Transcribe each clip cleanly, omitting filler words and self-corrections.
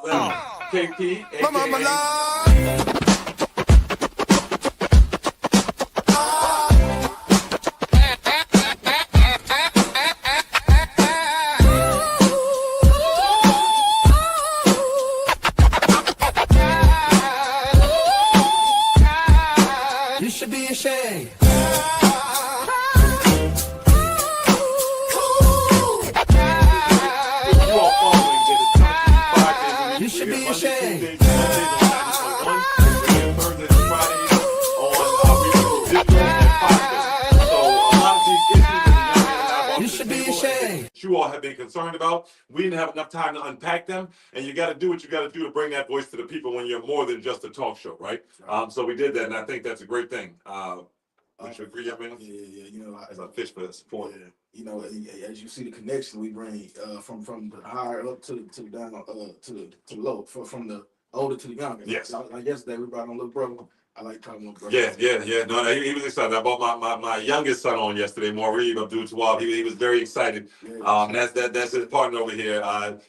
KP, Mama aka love. You should be ashamed. You should be ashamed. You should be ashamed. You all have been concerned about. We didn't have enough time to unpack them, and you got to do what you got to do to bring that voice to the people when you're more than just a talk show, right? So we did that, and I think that's a great thing. Would you agree, man? Yeah. You know, As a fish for support. Yeah. You know, as you see the connection we bring from the higher up to the down to the low, from the older to the younger. Yes. Like yesterday, we brought on little brother. I like talking little brother. Yeah. No, he was excited. I brought my youngest son on yesterday, Maurice Abdul Tawab. He was very excited. Yeah. That's his partner over here. I'm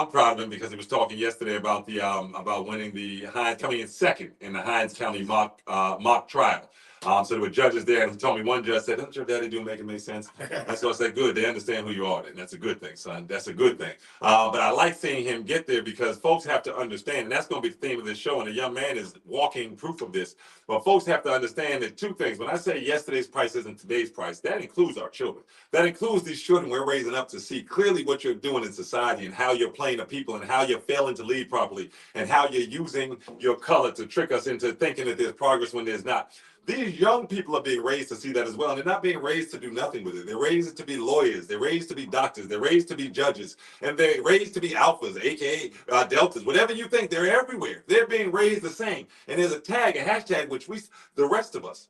proud of him because he was talking yesterday about the about winning the Hines, coming in second in the Hines County mock trial. So there were judges there, and he told me one judge said, "Doesn't your daddy do make it make sense?" And so I said, "Good, they understand who you are, and that's a good thing, son. That's a good thing." But I like seeing him get there because folks have to understand, and that's going to be the theme of this show. And the young man is walking proof of this. But folks have to understand that two things. When I say yesterday's price isn't today's price, that includes our children. That includes these children we're raising up to see clearly what you're doing in society and how you're playing the people and how you're failing to lead properly and how you're using your color to trick us into thinking that there's progress when there's not. These young people are being raised to see that as well, and they're not being raised to do nothing with it. They're raised to be lawyers. They're raised to be doctors. They're raised to be judges, and they're raised to be alphas, aka deltas. Whatever you think, they're everywhere. They're being raised the same. And there's a tag, a hashtag, which the rest of us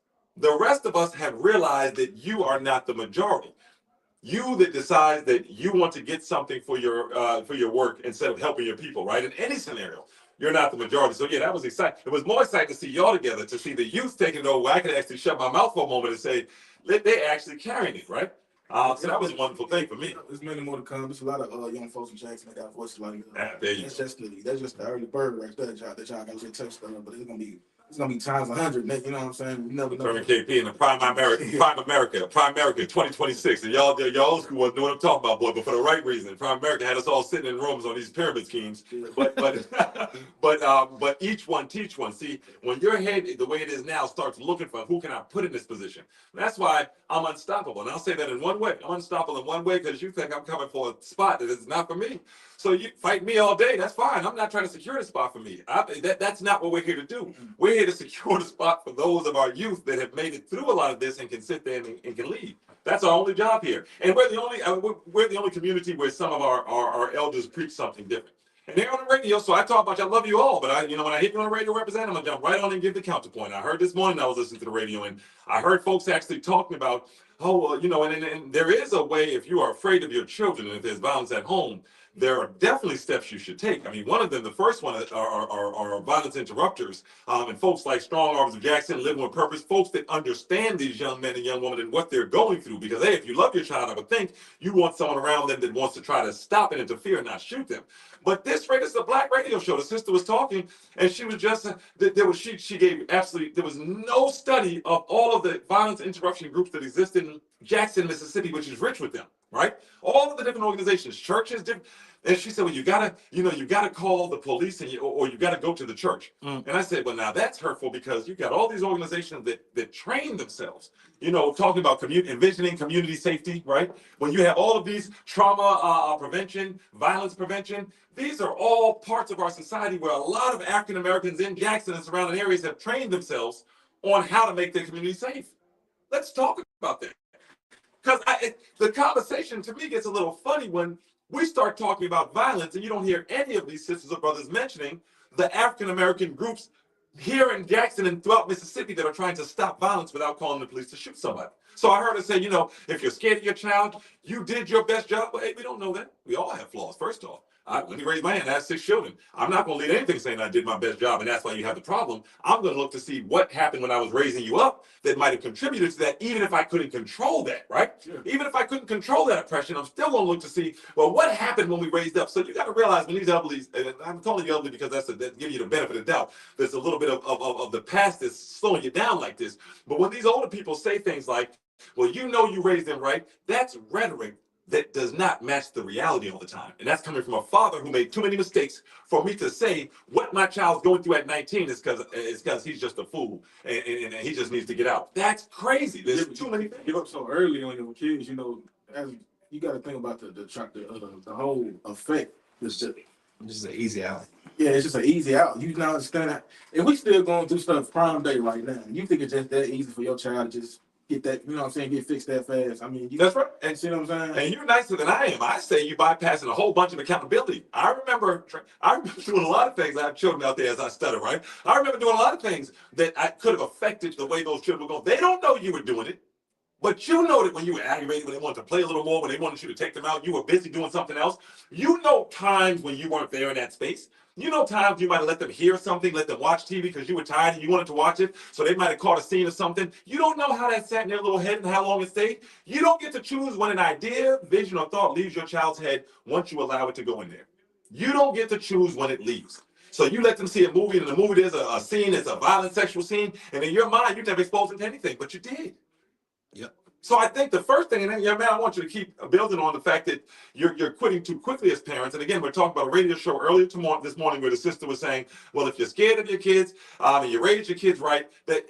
have realized that you are not the majority. You that decides that you want to get something for your work instead of helping your people, right? In any scenario. You're not the majority. So yeah, that was exciting. It was more exciting to see y'all together, to see the youth taking it over. Where I could actually shut my mouth for a moment and say, they're actually carrying it, right? So that was a wonderful thing for me. There's many more to come. There's a lot of young folks in Jackson that got voices like that. There you That's just the early bird right there that y'all got to get touched on. But it's gonna be times 100, Nick. You know what I'm saying? We never know. Turning KP in the Prime America 2026. And y'all old school wasn't know what I'm talking about, boy, but for the right reason. Prime America had us all sitting in rooms on these pyramid schemes. But each one teach one. See, when your head, the way it is now, starts looking for who can I put in this position. That's why I'm unstoppable. And I'll say that in one way. I'm unstoppable in one way because you think I'm coming for a spot that is not for me. So you fight me all day, that's fine. I'm not trying to secure the spot for me. That's not what we're here to do. We're here to secure the spot for those of our youth that have made it through a lot of this and can sit there and can lead. That's our only job here. And we're the only community where some of our elders preach something different. And they're on the radio, so I talk about you. I love you all, but when I hit you on the radio represent, I'm gonna jump right on and give the counterpoint. I heard this morning, I was listening to the radio, and I heard folks actually talking about, and there is a way if you are afraid of your children and if there's violence at home, there are definitely steps you should take. I mean, one of them, the first one are violence interrupters, and folks like Strong Arms of Jackson, Living with Purpose, folks that understand these young men and young women and what they're going through. Because, hey, if you love your child, I would think you want someone around them that wants to try to stop and interfere and not shoot them. But this is a black radio show. The sister was talking, and she was just, she gave absolutely, there was no study of all of the violence interruption groups that exist in Jackson, Mississippi, which is rich with them, right? All of the different organizations, churches, different. And she said, well, you gotta call the police or you gotta go to the church. And I said, well, now that's hurtful because you got all these organizations that train themselves, talking about envisioning community safety, right? When you have all of these trauma prevention, violence prevention, these are all parts of our society where a lot of African Americans in Jackson and surrounding areas have trained themselves on how to make their community safe. Let's talk about that. Because the conversation to me gets a little funny when we start talking about violence and you don't hear any of these sisters or brothers mentioning the African-American groups here in Jackson and throughout Mississippi that are trying to stop violence without calling the police to shoot somebody. So I heard her say, if you're scared of your child, you did your best job. But hey, we don't know that. We all have flaws, first off. Let me raise my hand. I have 6 children. I'm not going to lead anything saying I did my best job and that's why you have the problem. I'm going to look to see what happened when I was raising you up that might have contributed to that, even if I couldn't control that, right? Sure. Even if I couldn't control that oppression, I'm still going to look to see, well, what happened when we raised up? So you got to realize when these elderly, and I'm calling you elderly because that gives you the benefit of doubt. There's a little bit of the past that's slowing you down like this. But when these older people say things like, well, you know you raised them right, that's rhetoric that does not match the reality all the time. And that's coming from a father who made too many mistakes for me to say what my child's going through at 19 is because he's just a fool and he just needs to get out. That's crazy. There's too many things. Give up so early on your kids, as you got to think about the whole effect. This is an easy out. Yeah, it's just an easy out. You now understand that if we still going through stuff prime day right now, you think it's just that easy for your child to just get that, you know what I'm saying, get fixed that fast. I mean, that's right. And see what I'm saying? And you're nicer than I am. I say you bypassing a whole bunch of accountability. I remember doing a lot of things. I have children out there as I stutter, right? I remember doing a lot of things that I could have affected the way those children were going. They don't know you were doing it. But you know that when you were aggravated, when they wanted to play a little more, when they wanted you to take them out, you were busy doing something else. You know times when you weren't there in that space. You know times you might have let them hear something, let them watch TV because you were tired and you wanted to watch it, so they might have caught a scene or something. You don't know how that sat in their little head and how long it stayed. You don't get to choose when an idea, vision, or thought leaves your child's head once you allow it to go in there. You don't get to choose when it leaves. So you let them see a movie, and in the movie there's a scene, it's a violent sexual scene, and in your mind, you never exposed them to anything, but you did. Yep. So I think the first thing, and then, young man, I want you to keep building on the fact that you're quitting too quickly as parents. And again, we're talking about a radio show earlier this morning where the sister was saying, well, if you're scared of your kids and you raise your kids right, they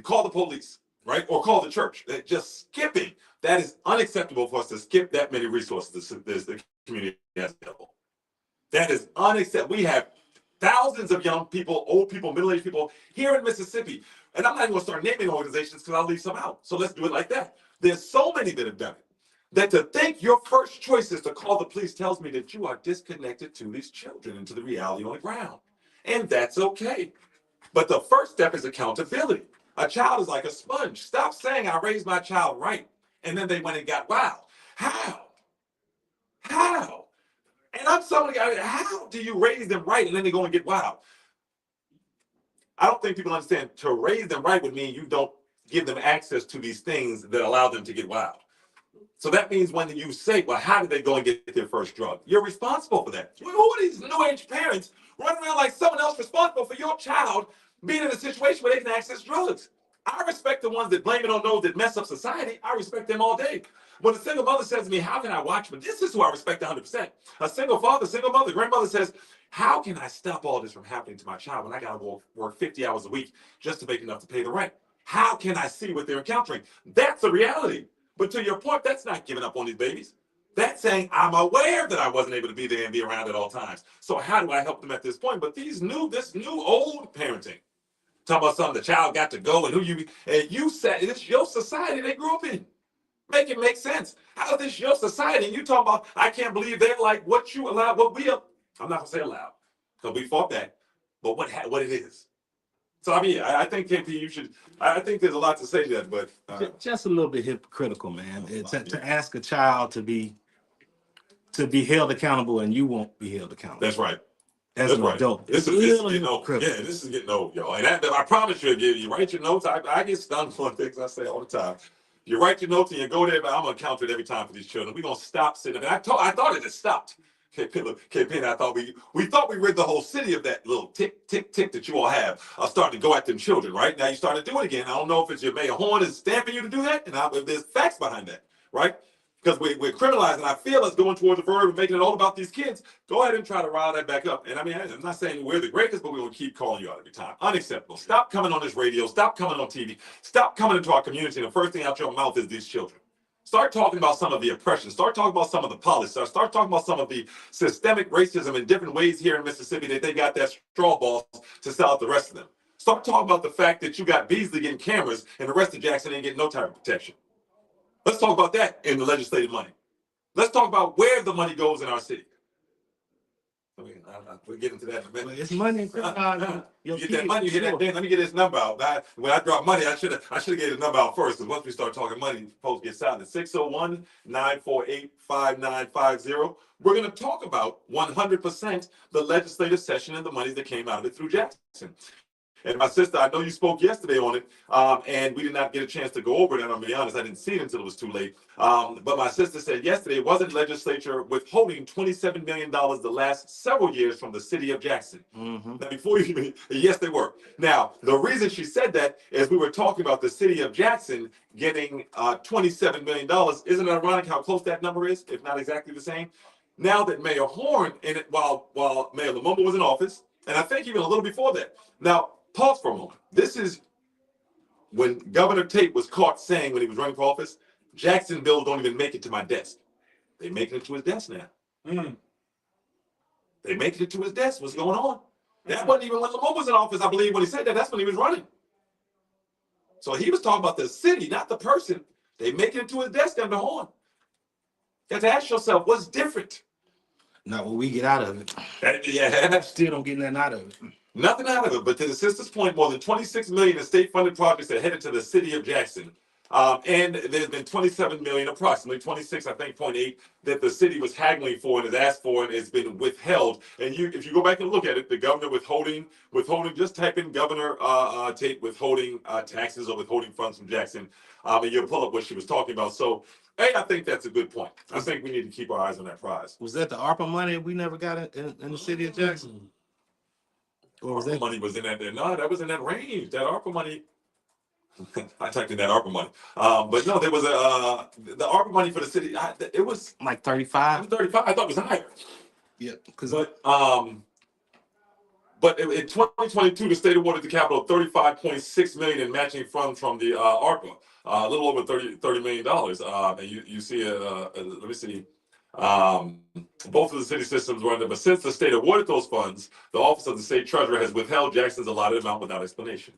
call the police, right? Or call the church. Just skipping. That is unacceptable for us to skip that many resources the community has available. That is unacceptable. We have thousands of young people, old people, middle-aged people here in Mississippi. And I'm not even going to start naming organizations because I'll leave some out. So let's do it like that. There's so many that have done it. That to think your first choice is to call the police tells me that you are disconnected to these children and to the reality on the ground. And that's okay. But the first step is accountability. A child is like a sponge. Stop saying I raised my child right. And then they went and got wild. How? And I'm somebody, how do you raise them right and then they go and get wild? I don't think people understand to raise them right would mean you don't give them access to these things that allow them to get wild. So that means when you say, well, how did they go and get their first drug? You're responsible for that. Who are these new age parents running around like someone else responsible for your child being in a situation where they can access drugs? I respect the ones that blame it on those that mess up society. I respect them all day. When a single mother says to me, how can I watch? But this is who I respect 100%. A single father, single mother, grandmother says, how can I stop all this from happening to my child when I got to work 50 hours a week just to make enough to pay the rent? How can I see what they're encountering? That's a reality. But to your point, that's not giving up on these babies. That's saying I'm aware that I wasn't able to be there and be around at all times. So how do I help them at this point? But this new old parenting, talking about something the child got to go and you said it's your society they grew up in. Make it make sense. How is this your society? And you talking about I can't believe they're like what you allow, what we are. I'm not gonna say allowed because we fought that, but what it is. So I mean, I think KP, you should. I think there's a lot to say to that, but Just a little bit hypocritical, man. To ask a child to be held accountable and you won't be held accountable. that's right. As That's an right. adult. This It's is really getting old. Yeah, hypocritical. this is getting old, y'all. And I promise you write your notes. I get stung for things I say all the time. You write your notes and you go there, but I'm gonna counter it every time for these children. We're gonna stop sitting. And I thought it had stopped. KP, I thought we rid the whole city of that little tick, tick, tick that you all have. Starting to go at them children, right? Now you started doing it again. I don't know if it's your mayor Horn is stamping you to do that, and if there's facts behind that, right? Because we're criminalizing. I feel us going towards the verb and making it all about these kids. Go ahead and try to rile that back up. And I mean, I'm not saying we're the greatest, but we're going to keep calling you out every time. Unacceptable. Stop coming on this radio. Stop coming on TV. Stop coming into our community. And the first thing out your mouth is these children. Start talking about some of the oppression. Start talking about some of the policy. Start talking about some of the systemic racism in different ways here in Mississippi that they got that straw balls to sell out the rest of them. Start talking about the fact that you got Beasley getting cameras and the rest of Jackson ain't getting no type of protection. Let's talk about that in the legislative money. Let's talk about where the money goes in our city. I mean, we'll get into that in a minute. Well, it's money in crypto. You get that money, you hear that thing. Let me get this number out. When I drop money, I should have gave the number out first, because once we start talking money, folks get silent. 601-948-5950. We're going to talk about 100% the legislative session and the money that came out of it through Jackson. And my sister, I know you spoke yesterday on it, and we did not get a chance to go over it. And I'm going to be honest, I didn't see it until it was too late. But my sister said yesterday it wasn't legislature withholding $27 million the last several years from the city of Jackson. Mm-hmm. Now, before you, yes, they were. Now, the reason she said that is we were talking about the city of Jackson getting $27 million. Isn't it ironic how close that number is, if not exactly the same? Now that Mayor Horn, while Mayor Lumumba was in office, and I think even a little before that. Now, pause for a moment. This is when Governor Tate was caught saying when he was running for office, Jackson bills don't even make it to my desk. They making it to his desk now. They making it to his desk. What's going on? That wasn't even when Lumumba was in office, I believe, when he said that. That's when he was running. So he was talking about the city, not the person. They making it to his desk under Horn. You have to ask yourself, what's different? Not what we get out of it. Yeah. Still don't get nothing out of it. Nothing out of it, but to the sister's point, more than 26 million in state-funded projects are headed to the city of Jackson. And there's been 27 million, approximately 26, I think, 0.8, that the city was haggling for and has asked for and has been withheld. And if you go back and look at it, the governor withholding, just type in Governor Tate withholding taxes or withholding funds from Jackson, and you'll pull up what she was talking about. So, hey, I think that's a good point. I think we need to keep our eyes on that prize. Was that the ARPA money we never got in the city of Jackson? Or was ARPA that money was in that there? No, that was in that range. That ARPA money. I typed in that ARPA money, but no, there was the ARPA money for the city. It was like 35? 35. I thought it was higher. Yeah, But in 2022, the state awarded the capital $35.6 million in matching funds from the ARPA, a little over $30 million. And you see, let me see. Both of the city systems were under, but since the state awarded those funds, the Office of the State Treasurer has withheld Jackson's allotted amount without explanation.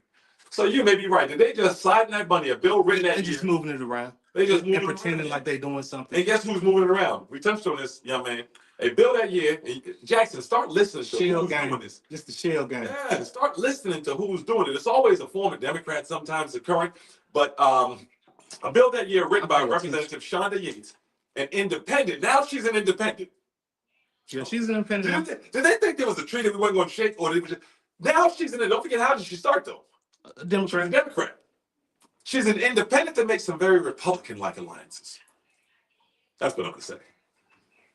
So you may be right. Did they just slide in that money, a bill written that they're year? just moving it around. They just and moving pretending around. like they doing something. And guess who's moving it around? We touched on this, young man. A bill that year. Jackson, start listening to Shell who's game. doing this. Just the shell game. Yeah, start listening to who's doing it. It's always a former Democrat, sometimes a current. But a bill that year written by Representative Shonda Yates, an independent. Now she's an independent. Yeah, she's an independent. Did they think there was a tree that we weren't going to shake? Or now she's in it. Don't forget, how did she start, though? A Democrat. She's a Democrat. She's an independent that makes some very Republican-like alliances. That's what I'm going to say.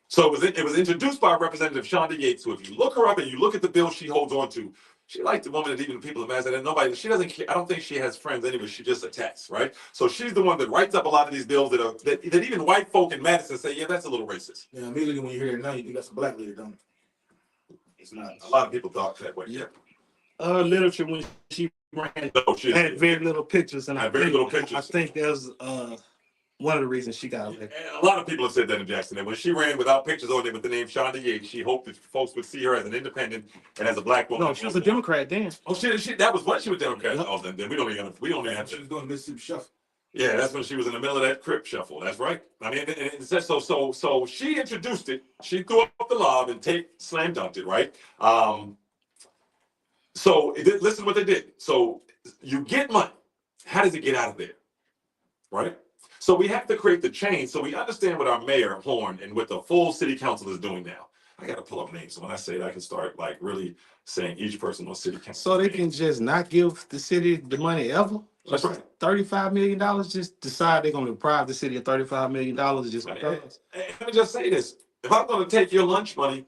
So it was introduced by Representative Shonda Yates, who, if you look her up and you look at the bill she holds on to, she like the woman that even people imagine that nobody, she doesn't care. I don't think she has friends anyway. She just attacks, right? So she's the one that writes up a lot of these bills that even white folk in Madison say, yeah, that's a little racist. Yeah, immediately when you hear it now, you think that's a black lady, don't it? It's not. A lot of people thought that way. Yeah. Literature when she ran No, she had very little pictures, and Had very little pictures. I think that was one of the reasons she got elected. And a lot of people have said that in Jackson, that when she ran without pictures on it with the name Shonda Yates, she hoped that folks would see her as an independent and as a black woman. No, she was a Democrat then. Oh, she that was when she was Democrat. Yep. Oh, then we don't even have She to. was doing Mississippi Shuffle. Yeah, that's when she was in the middle of that Crip shuffle. That's right. I mean, so she introduced it. She threw up the lob and Tate slam dunked it, right? Listen what they did. So you get money. How does it get out of there? Right? So we have to create the change. So we understand what our mayor, Horn, and what the full city council is doing now. I got to pull up names. So when I say it, I can start like really saying each person on city council. So they can just not give the city the money ever? That's right. $35 million, just decide they're going to deprive the city of $35 million just because. Let me just say this. If I'm going to take your lunch money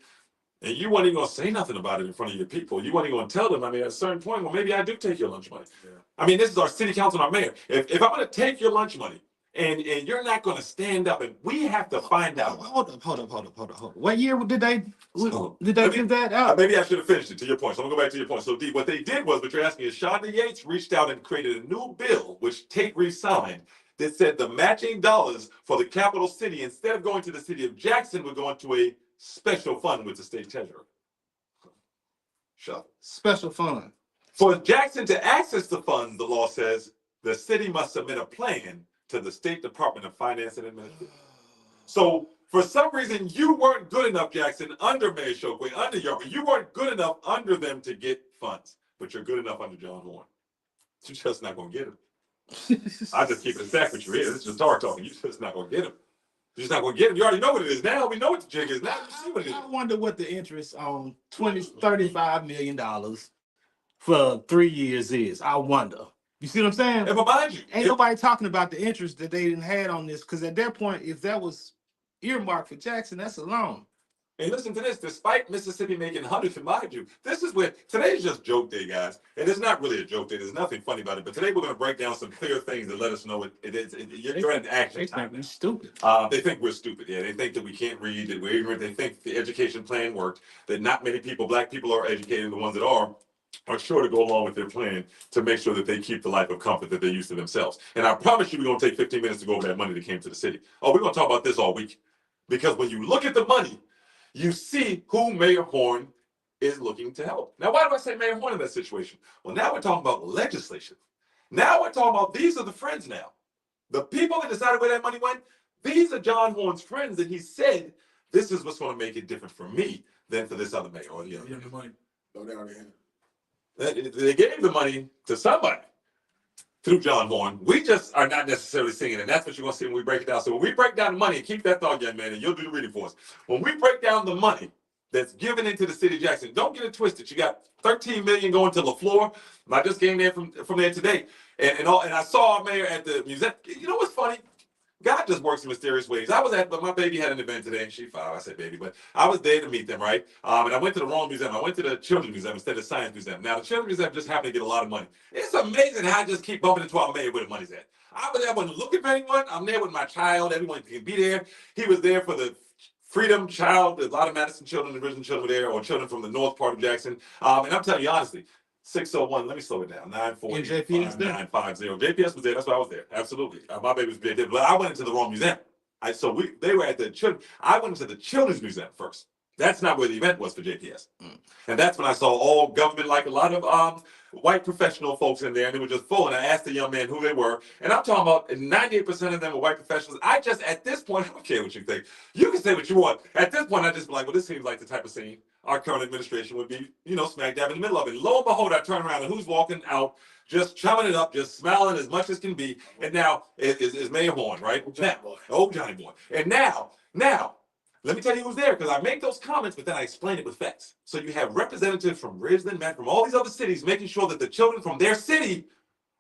and you weren't even going to say nothing about it in front of your people, you weren't even going to tell them, I mean, at a certain point, well, maybe I do take your lunch money. Yeah. I mean, this is our city council and our mayor. If I'm going to take your lunch money and you're not going to stand up, and we have to find out. Hold up. What year did they give that out? Maybe I should have finished it to your point. So I'm going to go back to your point. So D, what they did was, what you're asking is, Shonda Yates reached out and created a new bill, which Tate re-signed, that said the matching dollars for the capital city, instead of going to the city of Jackson, would go into a special fund with the state treasurer. Special fund. For Jackson to access the funds, the law says the city must submit a plan to the State Department of Finance and Administration. So For some reason, you weren't good enough, Jackson, under Mayor Chokwe, under Yarber. You weren't good enough under them to get funds, but you're good enough under John Horn. You're just not going to get him. I just keep it a stack with you here. This is just Tar talking. You're just not going to get him. You're just not going to get him. You already know what it is now. We know what the jig is now. You see what it is. I wonder what the interest on $35 million for 3 years is. I wonder. You see what I'm saying? And remind you, Ain't nobody talking about the interest that they didn't had on this, because at that point, if that was earmarked for Jackson, that's a loan. and listen to this, despite Mississippi making hundreds, and mind you, this is where today's just joke day, guys. And it's not really a joke day. There's nothing funny about it. But today we're going to break down some clear things that let us know you're in action They time. think we're stupid. They think we're stupid. Yeah, they think that we can't read, that we're ignorant. They think the education plan worked, that not many people, black people, are educated. The ones that are sure to go along with their plan to make sure that they keep the life of comfort that they're used to themselves. And I promise you, we're going to take 15 minutes to go over that money that came to the city. Oh, we're going to talk about this all week. Because when you look at the money, you see who Mayor Horn is looking to help. Now, why do I say Mayor Horn in that situation? Well, now we're talking about legislation. Now we're talking about these are the friends now. The people that decided where that money went, these are John Horn's friends, and he said, this is what's going to make it different for me than for this other mayor or the other. Yeah, the money. No, they already had it. They gave the money to somebody through John Horn. We just are not necessarily seeing it, and that's what you're going to see when we break it down. So when we break down the money, and keep that thought, young man, and you'll do the reading for us. When we break down the money that's given into the city of Jackson, don't get it twisted. You got $13 million going to LaFleur. I just came there from there today, and I saw our mayor at the museum. You know what's funny? God just works in mysterious ways. But my baby had an event today, and she 5. I said baby, but I was there to meet them, right? And I went to the wrong museum. I went to the Children's Museum instead of the Science Museum. Now, the Children's Museum just happened to get a lot of money. It's amazing how I just keep bumping into our mayor where the money's at. I wasn't looking for anyone. I'm there with my child. Everyone can be there. He was there for the Freedom Child. A lot of Madison children, the original children were there, or children from the north part of Jackson. And I'm telling you honestly, 601, let me slow it down. 940 JPS there? 950. JPS was there. That's why I was there. Absolutely. My baby was there. But I went into the wrong museum. They were at the children. I went into the Children's Museum first. That's not where the event was for JPS. And that's when I saw all government, like a lot of white professional folks in there, and they were just full. And I asked the young man who they were. And I'm talking about 98% of them were white professionals. At this point, I don't care what you think. You can say what you want. At this point, I just be like, well, this seems like the type of scene our current administration would be, smack dab in the middle of it. Lo and behold, I turn around and who's walking out, just chumming it up, just smiling as much as can be. And now is Mayor Horn, right? Old Johnny Boy. And now, let me tell you who's there, because I make those comments, but then I explain it with facts. So you have representatives from Ridgeland, Matt, from all these other cities, making sure that the children from their city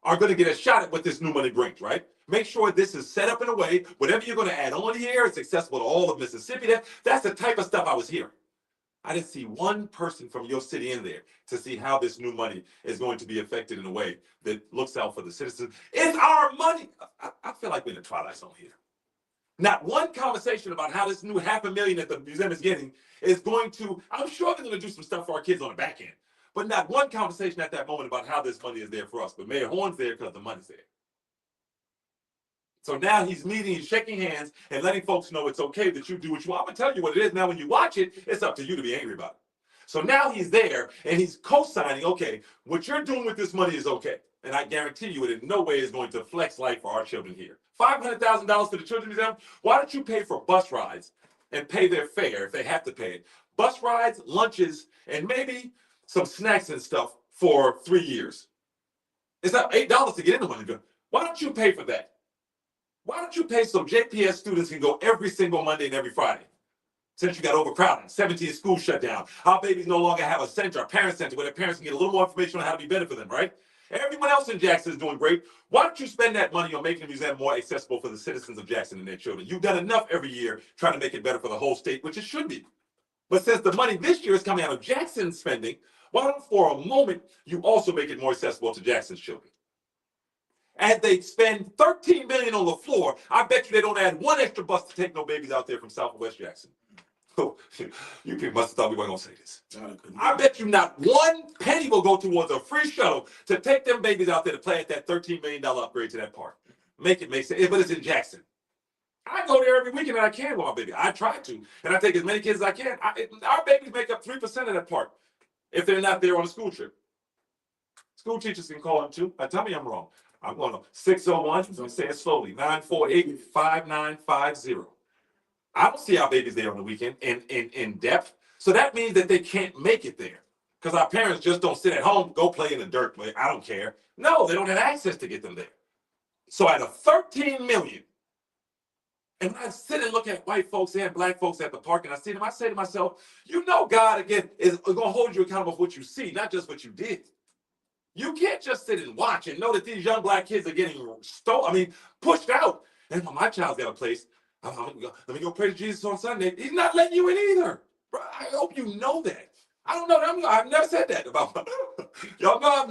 are going to get a shot at what this new money brings, right? Make sure this is set up in a way, whatever you're going to add on here, it's accessible to all of Mississippi. That's the type of stuff I was hearing. I didn't see one person from your city in there to see how this new money is going to be affected in a way that looks out for the citizens. It's our money. I feel like we're in the Twilight Zone here. Not one conversation about how this new $500,000 that the museum is getting is going to, I'm sure they're going to do some stuff for our kids on the back end, but not one conversation at that moment about how this money is there for us. But Mayor Horn's there because the money's there. So now he's meeting, he's shaking hands and letting folks know it's okay that you do what you want. I'm going to tell you what it is. Now, when you watch it, it's up to you to be angry about it. So now he's there and he's co-signing, okay, what you're doing with this money is okay. And I guarantee you it in no way is going to flex life for our children here. $500,000 for the Children's Museum. Why don't you pay for bus rides and pay their fare if they have to pay it? Bus rides, lunches, and maybe some snacks and stuff for 3 years. It's not $8 to get in the money. Why don't you pay for that? Why don't you pay so JPS students can go every single Monday and every Friday? Since you got overcrowded, 17 schools shut down. Our babies no longer have a center, a parent center, where their parents can get a little more information on how to be better for them, right? Everyone else in Jackson is doing great. Why don't you spend that money on making the museum more accessible for the citizens of Jackson and their children? You've done enough every year trying to make it better for the whole state, which it should be. But since the money this year is coming out of Jackson's spending, why don't for a moment you also make it more accessible to Jackson's children? As they spend $13 million on the floor, I bet you they don't add one extra bus to take no babies out there from South and West Jackson. Oh, you people must have thought we weren't going to say this. I bet you not one penny will go towards a free shuttle to take them babies out there to play at that $13 million upgrade to that park. Make it make sense, but it's in Jackson. I go there every weekend and I can with my baby. I try to, and I take as many kids as I can. Our babies make up 3% of that park if they're not there on a school trip. School teachers can call them too. Tell me I'm wrong. I'm going to 601, say it slowly, 948-5950. I don't see our babies there on the weekend in depth. So that means that they can't make it there. Because our parents just don't sit at home, go play in the dirt. I don't care. No, they don't have access to get them there. So out of 13 million, and when I sit and look at white folks and black folks at the park and I see them, I say to myself, you know God, again, is going to hold you accountable for what you see, not just what you did. You can't just sit and watch and know that these young black kids are getting pushed out. And my child's got a place. Let me go pray to Jesus on Sunday. He's not letting you in either. Bro, I hope you know that. I don't know. I've never said that about y'all know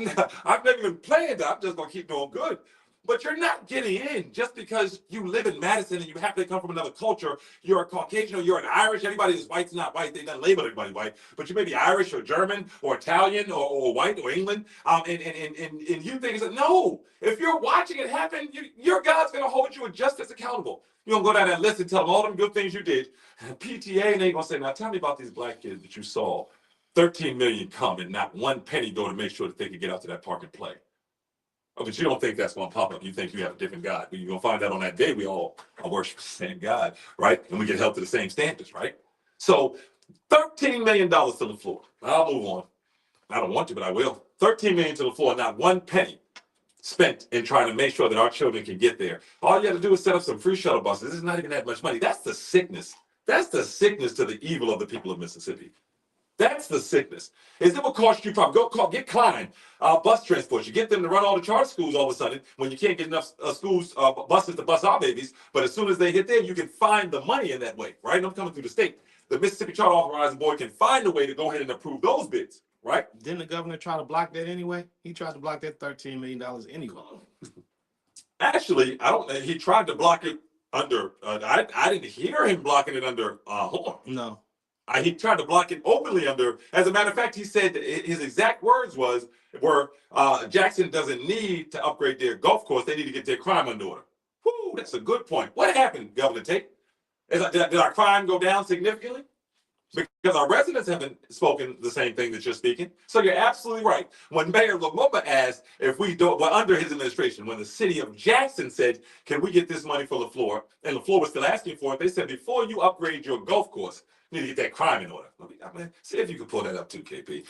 I've never even planned that. I'm just gonna keep doing good. But you're not getting in just because you live in Madison and you happen to come from another culture. You're a Caucasian or you're an Irish. Anybody who's white's not white. They don't label everybody white. But you may be Irish or German or Italian or white or England. And you think, no, if you're watching it happen, your God's going to hold you just as accountable. You're going to go down that list and tell them all them good things you did. And PTA, and they're going to say, now tell me about these black kids that you saw. 13 million come and not one penny go to make sure that they can get out to that park and play. Oh, but you don't think that's going to pop up. You think you have a different God. But you're going to find out on that day we all worship the same God, right? And we get held to the same standards, right? So $13 million to the floor. I'll move on. I don't want to, but I will. $13 million to the floor, not one penny spent in trying to make sure that our children can get there. All you have to do is set up some free shuttle buses. This is not even that much money. That's the sickness. That's the sickness to the evil of the people of Mississippi. That's the sickness. Is it will cost you probably get Klein bus transport. You get them to run all the charter schools all of a sudden when you can't get enough schools buses to bus our babies. But as soon as they hit there, you can find the money in that way, right? And I'm coming through the state. The Mississippi Charter Authorizing Board can find a way to go ahead and approve those bids, right? Didn't the governor try to block that anyway? He tried to block that $13 million anyway. Actually, I don't. He tried to block it under. I didn't hear him blocking it under Horn. No. He tried to block it openly under. As a matter of fact, he said that his exact words were Jackson doesn't need to upgrade their golf course. They need to get their crime under order. Whoo, that's a good point. What happened, Governor Tate? Did our crime go down significantly? Because our residents haven't spoken the same thing that you're speaking. So you're absolutely right. When Mayor Lumumba asked if we don't, well, under his administration, when the city of Jackson said, can we get this money for LaFleur? And LaFleur was still asking for it. They said, before you upgrade your golf course, you need to get that crime in order. See if you can pull that up too, KP.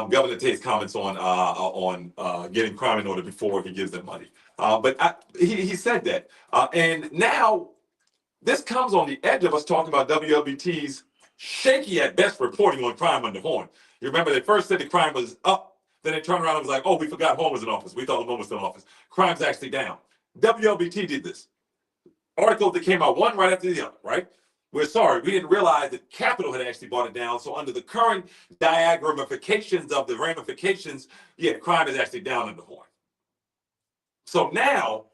Governor Tate's comments on getting crime in order before he gives them money. But he said that. And now this comes on the edge of us talking about WLBT's shaky at best reporting on crime under Horn. You remember they first said the crime was up, then they turned around and was like, oh, we forgot Horn was in office. We thought Horn was still in office. Crime's actually down. WLBT did this. Article that came out one right after the other, right? We're sorry, we didn't realize that Capitol had actually brought it down. So under the current ramifications of the ramifications, yeah, crime is actually down under Horn. So now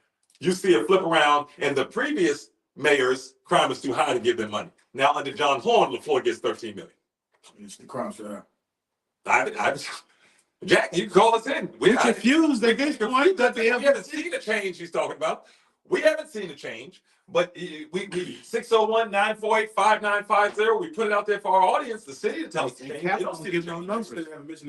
you see a flip around, and the previous mayor's crime is too high to give them money. Now under John Horn, LaFleur gets $13 million. It's the crime shot. Jack, you can call us in. We're confused. They get the point that they We haven't seen the change he's talking about. We haven't seen the change, but we 601-948-5950. We put it out there for our audience, the city, to tell us the change. Capital don't give no numbers.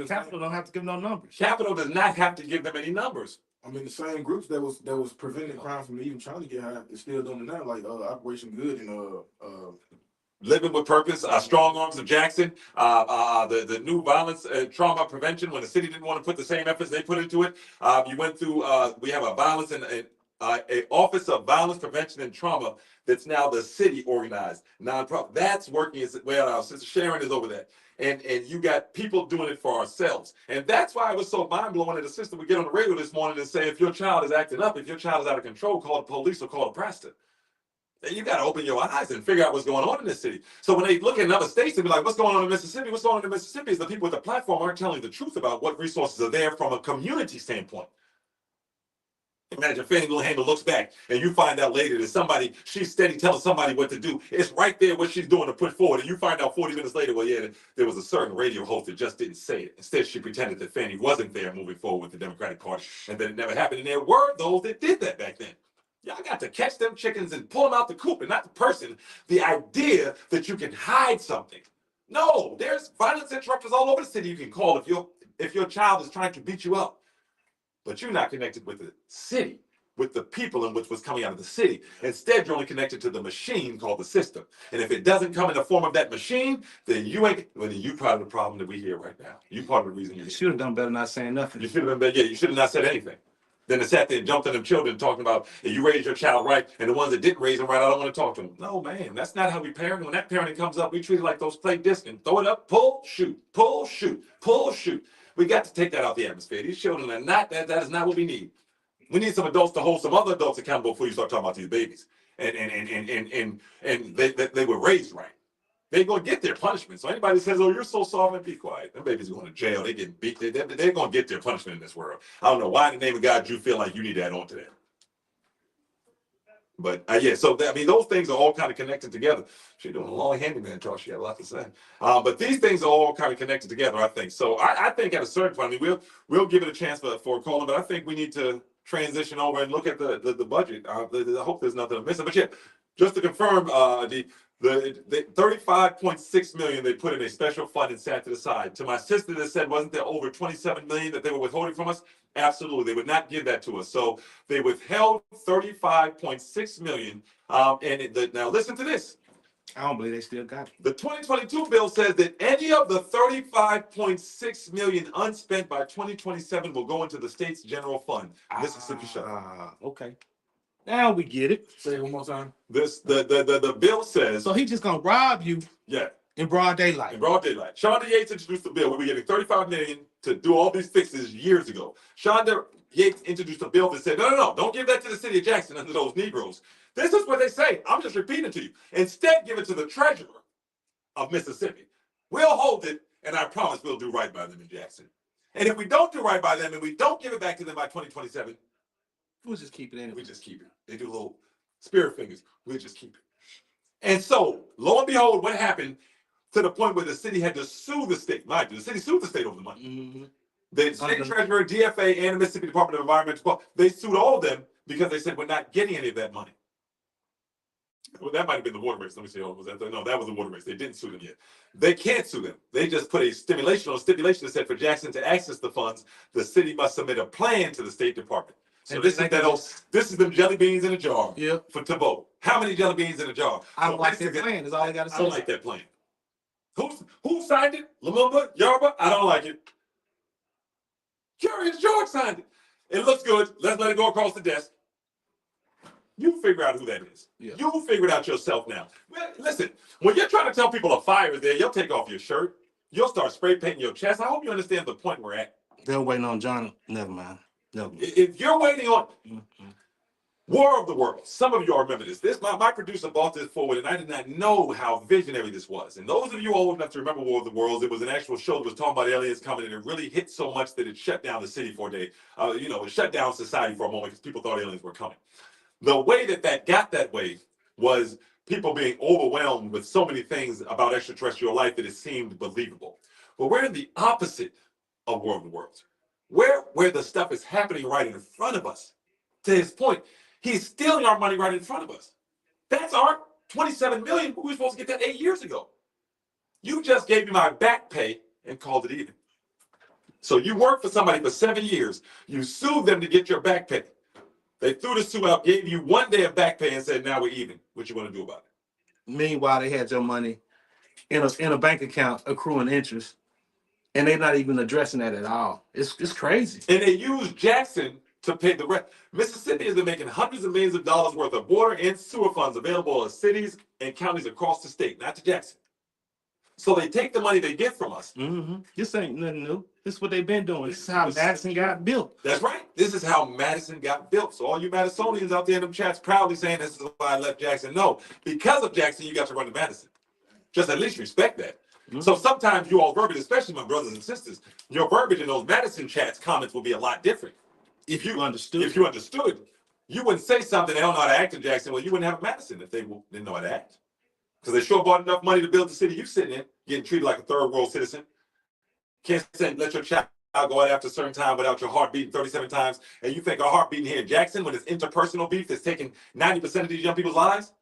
Capital don't have to give no numbers. Capital does not have to give them any numbers. I mean, the same groups that was preventing crime from even trying to get high is still doing it now, like Operation Good and Living with Purpose, Strong Arms of Jackson, the new violence trauma prevention. When the city didn't want to put the same efforts they put into it, you went through. We have a violence and a Office of Violence Prevention and Trauma that's now the city organized nonprofit. That's working as well. Our sister Sharon is over that. And you got people doing it for ourselves. And that's why it was so mind-blowing that the sister would get on the radio this morning and say, if your child is acting up, if your child is out of control, call the police or call the pastor. And you got to open your eyes and figure out what's going on in this city. So when they look at other states and be like, what's going on in Mississippi? What's going on in Mississippi is the people with the platform aren't telling the truth about what resources are there from a community standpoint. Imagine Fannie Lou Hamer looks back and you find out later that she's steady telling somebody what to do. It's right there what she's doing to put forward. And you find out 40 minutes later, well, yeah, there was a certain radio host that just didn't say it. Instead, she pretended that Fannie wasn't there moving forward with the Democratic Party. And then it never happened. And there were those that did that back then. Y'all got to catch them chickens and pull them out the coop, and not the person. The idea that you can hide something. No, there's violence interrupters all over the city you can call if your child is trying to beat you up. But you're not connected with the city. with the people in which was coming out of the city. Instead, you're only connected to the machine called the system. And if it doesn't come in the form of that machine, then you ain't, well, then you part of the problem that we hear right now. You part of the reason You should have done better not saying nothing. you should have been, yeah, you should have not said anything. Then they sat there and jumped on them children talking about, hey, you raised your child right, and the ones that didn't raise them right, I don't want to talk to them. No, man, that's not how we parent. When that parenting comes up, we treat it like those play discs and throw it up, pull, shoot, pull, shoot, pull, shoot. We got to take that out the atmosphere. These children are not, that is not what we need. We need some adults to hold some other adults accountable before you start talking about these babies. And they were raised right. They're going to get their punishment. So anybody says, oh, you're so soft, and be quiet. Them babies are going to jail. They getting beat. They're going to get their punishment in this world. I don't know why in the name of God you feel like you need to add on to that. But yeah, so I mean, those things are all kind of connected together. She's doing a long handyman talk. She had a lot to say. But these things are all kind of connected together, I think. So I think at a certain point, I mean, we'll give it a chance for Colin, but I think we need to transition over and look at the budget. I hope there's nothing I'm missing. But yeah, just to confirm, the 35.6 million they put in a special fund and sat to the side. To my sister that said, wasn't there over 27 million that they were withholding from us? Absolutely, they would not give that to us. So they withheld 35.6 million. Now listen to this. I don't believe they still got it. The 2022 bill says that any of the 35.6 million unspent by 2027 will go into the state's general fund. Mississippi Shuttle. Okay. Now we get it. Say it one more time. The bill says. So he's just gonna rob you. Yeah. In broad daylight. In broad daylight. Shonda Yates introduced the bill. We were getting 35 million to do all these fixes years ago. Shonda Yates introduced a bill that said, no, don't give that to the city of Jackson under those Negroes. This is what they say. I'm just repeating it to you. Instead, give it to the treasurer of Mississippi. We'll hold it, and I promise we'll do right by them in Jackson. And if we don't do right by them and we don't give it back to them by 2027, we'll just keep it in. We just keep it. They do little spirit fingers. We'll just keep it. And so, lo and behold, what happened to the point where the city had to sue the state? Mind you, the city sued the state over the money. Mm-hmm. The state treasurer, DFA, and the Mississippi Department of Environmental Quality, they sued all of them because they said we're not getting any of that money. Well, that might have been the water rates. Let me see. Was that? No, that was the water rates. They didn't sue them yet. They can't sue them. They just put a stipulation that said for Jackson to access the funds, the city must submit a plan to the State Department. So this is them jelly beans in a jar. Yep. For Tebow. How many jelly beans in a jar? I don't like that plan. That's all I got to say. I don't like that plan. Who signed it? Lumumba? Yarba? I don't like it. Curious George signed it. It looks good. Let's let it go across the desk. You figure out who that is. Yeah. You figure it out yourself now. Well, listen, when you're trying to tell people a fire is there, you'll take off your shirt. You'll start spray painting your chest. I hope you understand the point we're at. They're waiting on John. Never mind. No. If you're waiting on War of the Worlds, some of you all remember this. My producer bought this forward, and I did not know how visionary this was. And those of you old enough to remember War of the Worlds, it was an actual show that was talking about aliens coming, and it really hit so much that it shut down the city for a day. It shut down society for a moment because people thought aliens were coming. The way that got that way was people being overwhelmed with so many things about extraterrestrial life that it seemed believable. But we're in the opposite of War of the Worlds. Where the stuff is happening right in front of us. To his point, he's stealing our money right in front of us. That's our 27 million. We were supposed to get that 8 years ago. You just gave me my back pay and called it even. So you worked for somebody for 7 years. You sued them to get your back pay. They threw the suit out, gave you 1 day of back pay, and said, now we're even. What you want to do about it? Meanwhile, they had your money in a bank account accruing interest, and they're not even addressing that at all. It's crazy. And they used Jackson to pay the rest. Mississippi has been making hundreds of millions of dollars worth of water and sewer funds available to cities and counties across the state, not to Jackson. So they take the money they get from us. Mm-hmm. This ain't nothing new. This is what they've been doing. This is how Madison got built. That's right. This is how Madison got built. So all you Madisonians out there in them chats proudly saying this is why I left Jackson. No, because of Jackson, you got to run to Madison. Just at least respect that. Mm-hmm. So sometimes you all verbiage, especially my brothers and sisters, your verbiage in those Madison chats comments will be a lot different. If you understood, you wouldn't say something they don't know how to act in Jackson. Well, you wouldn't have a Madison if they didn't know how to act. Because they sure bought enough money to build the city you sitting in, getting treated like a third world citizen. Can't say let your child go out after a certain time without your heart beating 37 times. And you think our heart beating here in Jackson when it's interpersonal beef that's taking 90% of these young people's lives?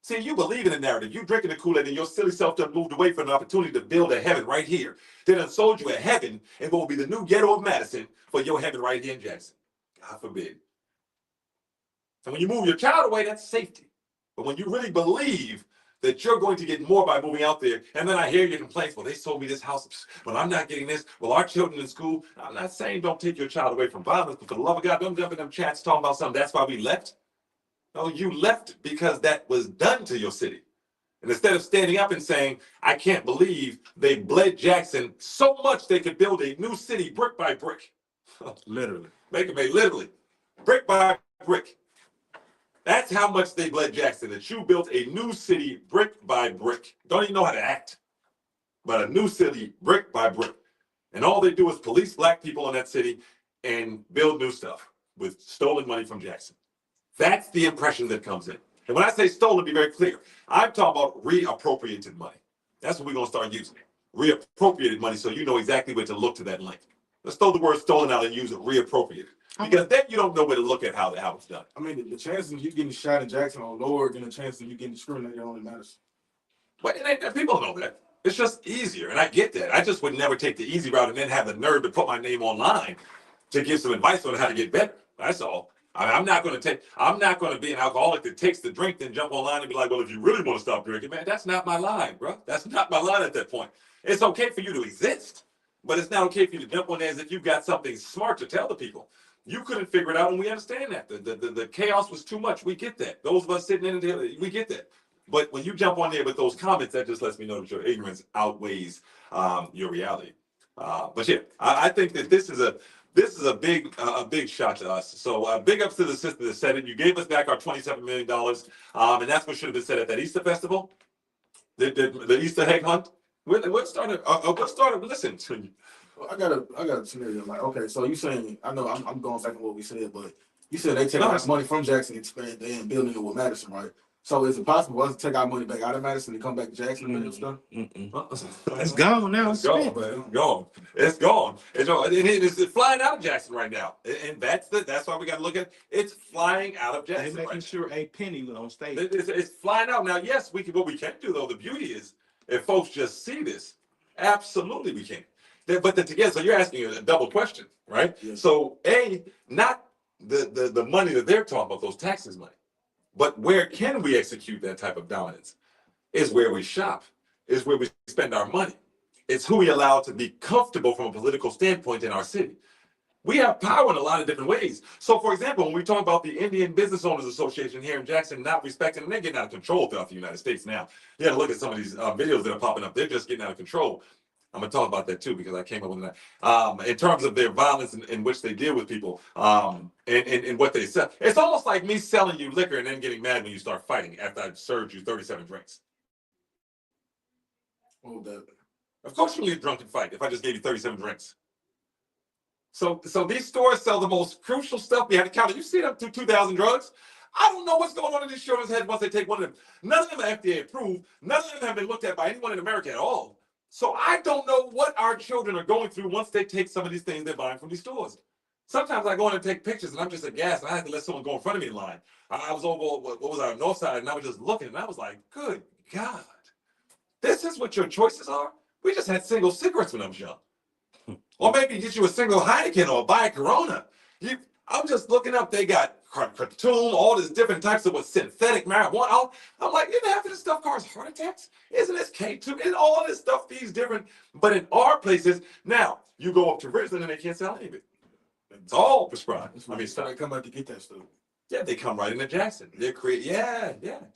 See, you believe in the narrative. You drinking the Kool-Aid and your silly self done moved away from an opportunity to build a heaven right here. They done sold you a heaven and what will be the new ghetto of Madison for your heaven right here in Jackson. God forbid. And when you move your child away, that's safety. But when you really believe that you're going to get more by moving out there, and then I hear your complaints, well, they sold me this house, but I'm not getting this. Well, our children in school, I'm not saying don't take your child away from violence, but for the love of God, don't jump in them chats talking about something. That's why we left. No, you left because that was done to your city. And instead of standing up and saying, I can't believe they bled Jackson so much they could build a new city brick by brick. Literally. Make it literally, brick by brick. That's how much they bled Jackson, that you built a new city brick by brick. Don't even know how to act, but a new city brick by brick. And all they do is police black people in that city and build new stuff with stolen money from Jackson. That's the impression that comes in. And when I say stolen, be very clear. I'm talking about reappropriated money. That's what we're going to start using. Reappropriated money, so you know exactly where to look to that link. Let's throw the word stolen out and use it, reappropriated. Because then you don't know where to look at how it's done. I mean, the chances of you getting shot in Jackson are lower than the chances of you getting discriminated on in Madison. But people know that. It's just easier, and I get that. I just would never take the easy route and then have the nerve to put my name online to give some advice on how to get better. That's all. I'm not going to be an alcoholic that takes the drink, then jump online and be like, well, if you really want to stop drinking, man, that's not my line, bro. That's not my line at that point. It's okay for you to exist, but it's not okay for you to jump on there as if you've got something smart to tell the people. You couldn't figure it out, and we understand that. The chaos was too much. We get that. Those of us sitting in there, we get that. But when you jump on there with those comments, that just lets me know that your ignorance outweighs your reality. But yeah, I think that this is a big shot to us. So big ups to the sister that said it. You gave us back our $27 million, and that's what should have been said at that Easter festival, the Easter egg hunt. What started? Listen to you. Well, I got a scenario. Like, okay, so you saying, I know I'm going back on what we said, but you said they take out money from Jackson and expand and building it with Madison, right? So is it possible for us to take our money back out of Madison and come back to Jackson and build stuff? It's gone now. It's gone, man. It's gone. It's gone. It's flying out of Jackson right now, and that's why we got to look at it. It's flying out of Jackson. They're making sure a penny was on stage. It's flying out now. Yes, we can. What we can do though, the beauty is, if folks just see this, absolutely we can. But together, so you're asking a double question, right? Yes. So not the money that they're talking about, those taxes money, but where can we execute that type of dominance? Is where we shop, is where we spend our money. It's who we allow to be comfortable from a political standpoint in our city. We have power in a lot of different ways. So, for example, when we talk about the Indian Business Owners Association here in Jackson not respecting, and they're getting out of control throughout the United States now. You got to look at some of these videos that are popping up. They're just getting out of control. I'm going to talk about that too, because I came up with that. In terms of their violence in which they deal with people and what they sell. It's almost like me selling you liquor and then getting mad when you start fighting after I've served you 37 drinks. What was that? Of course you'll get drunk and fight if I just gave you 37 drinks. So these stores sell the most crucial stuff behind the counter. You see them 2,000 drugs? I don't know what's going on in these children's heads once they take one of them. None of them are FDA approved. None of them have been looked at by anyone in America at all. So I don't know what our children are going through once they take some of these things they're buying from these stores. Sometimes I go in and take pictures and I'm just aghast. I had to let someone go in front of me in line. I was over, what was our north side, and I was just looking and I was like, good God, this is what your choices are? We just had single cigarettes when I was young. Or maybe get you a single Heineken or buy a Corona. I'm just looking up, they got cartoon, all these different types of synthetic marijuana. I'm like, isn't half of this stuff causes heart attacks? Isn't this K2? And all this stuff, these different, but in our places, now, you go up to Richland and they can't sell any of it. It's all prescribed. I mean, so they come out to get that stuff. Yeah, they come right into Jackson. They create, yeah.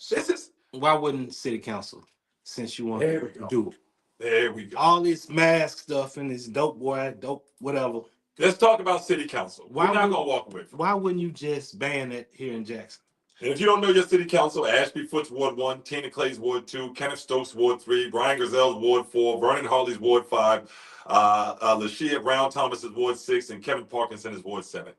This is. Why wouldn't city council, since you want to do it? There we go. All this mask stuff and this dope whatever. Let's talk about city council. We're not going to walk away from it. Why wouldn't you just ban it here in Jackson? And if you don't know your city council, Ashby Foote's Ward 1, Tina Clay's Ward 2, Kenneth Stokes' Ward 3, Brian Grizel's Ward 4, Vernon Harley's Ward 5, Lashia Brown Thomas's Ward 6, and Kevin Parkinson is Ward 7.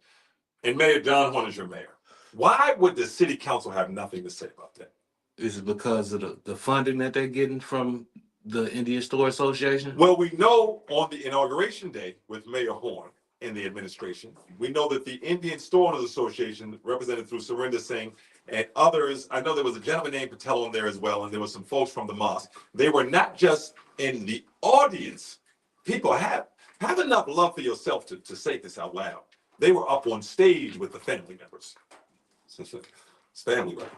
And Mayor John Horn is your mayor. Why would the city council have nothing to say about that? Is it because of the funding that they're getting from the Indian Store Association? Well, we know on the inauguration day with Mayor Horn in the administration, we know that the Indian Store Owners Association, represented through Surinder Singh and others, I know there was a gentleman named Patel on there as well, and there were some folks from the mosque. They were not just in the audience. People have enough love for yourself to say this out loud. They were up on stage with the family members. It's family, right?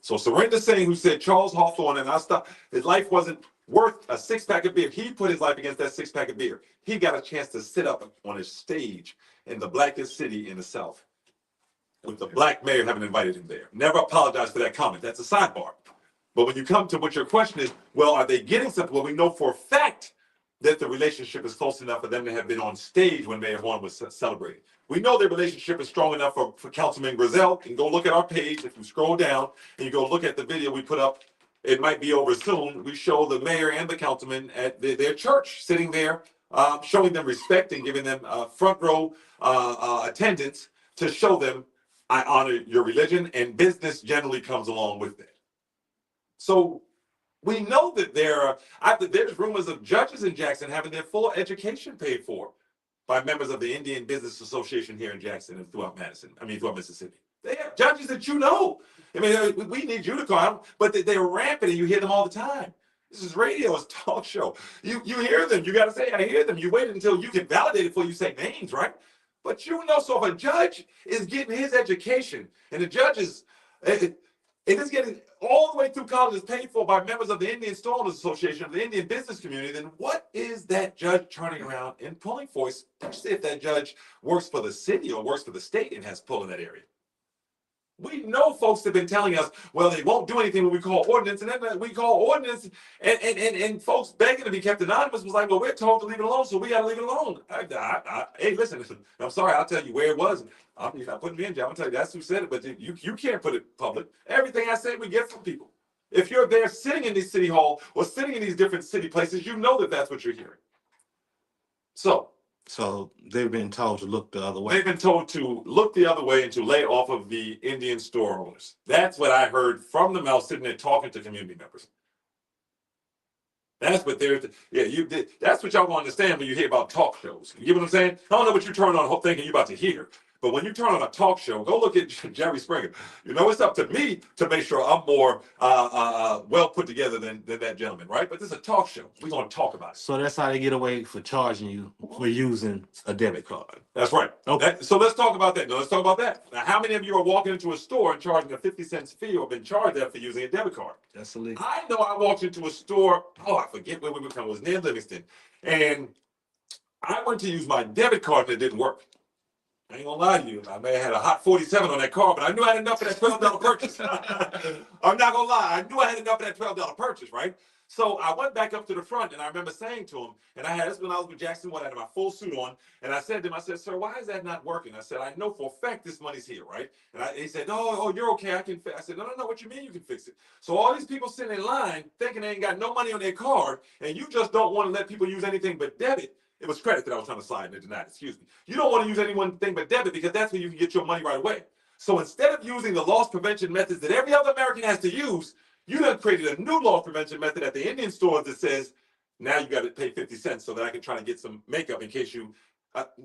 So Surrender Singh, who said Charles Hawthorne, and I stopped, his life wasn't worth a six-pack of beer. He put his life against that six-pack of beer. He got a chance to sit up on a stage in the blackest city in the South with the black mayor having invited him there. Never apologized for that comment. That's a sidebar. But when you come to what your question is, well, are they getting something? Well, we know for a fact that the relationship is close enough for them to have been on stage when Mayor Horn was celebrating. We know their relationship is strong enough for Councilman Grizel. You can go look at our page. If you scroll down and you go look at the video we put up, it might be over soon. We show the mayor and the councilman at their church sitting there, showing them respect and giving them front row attendance to show them, I honor your religion, and business generally comes along with that. So we know that there's rumors of judges in Jackson having their full education paid for by members of the Indian Business Association here in Jackson and throughout Mississippi. They have judges that you know. I mean, we need you to call them, but they're rampant and you hear them all the time. This is radio, it's talk show. You hear them, you got to say, I hear them. You wait until you can validate it before you say names, right? But you know, so if a judge is getting his education and the judge is, it is getting all the way through college is paid for by members of the Indian Store Owners Association, of the Indian business community, then what is that judge turning around and pulling for, especially if that judge works for the city or works for the state and has pull in that area? We know folks have been telling us, well, they won't do anything when we call ordinance, and then we call ordinance, and folks begging to be kept anonymous was like, well, we're told to leave it alone, so we got to leave it alone. Hey, listen, I'm sorry, I'll tell you where it was. You're not putting me in jail. I'll tell you that's who said it, but you can't put it public. Everything I say, we get from people. If you're there sitting in these city hall or sitting in these different city places, you know that that's what you're hearing. So they've been told to look the other way. They've been told to look the other way and to lay off of the Indian store owners. That's what I heard from them out sitting there talking to community members. That's what that's what y'all gonna understand when you hear about talk shows. You get what I'm saying? I don't know what you turn on thinking you're about to hear. But when you turn on a talk show, go look at Jerry Springer. You know, it's up to me to make sure I'm more well put together than that gentleman, right? But this is a talk show. We're going to talk about it. So that's how they get away for charging you for using a debit card. That's right. Okay. So let's talk about that. Now, let's talk about that. Now, how many of you are walking into a store and charging a 50-cent fee or been charged that for using a debit card? That's illegal. I know I walked into a store. I forget where we were coming. It was near Livingston. And I went to use my debit card and it didn't work. I ain't gonna lie to you. I may have had a hot 47 on that car, but I knew I had enough of that $12 purchase. I'm not gonna lie. I knew I had enough of that $12 purchase, right? So I went back up to the front and I remember saying to him, and I had this when I was with Jackson Wood, I had my full suit on, and I said to him, I said, sir, why is that not working? I said, I know for a fact this money's here, right? And he said, oh, you're okay, I can fix it. I said, no, what you mean you can fix it? So all these people sitting in line thinking they ain't got no money on their card, and you just don't want to let people use anything but debit. It was credit that I was trying to slide and denied, excuse me. You don't want to use anything but debit because that's where you can get your money right away. So instead of using the loss prevention methods that every other American has to use, you have created a new loss prevention method at the Indian stores that says, now you got to pay 50 cents so that I can try to get some makeup in case you,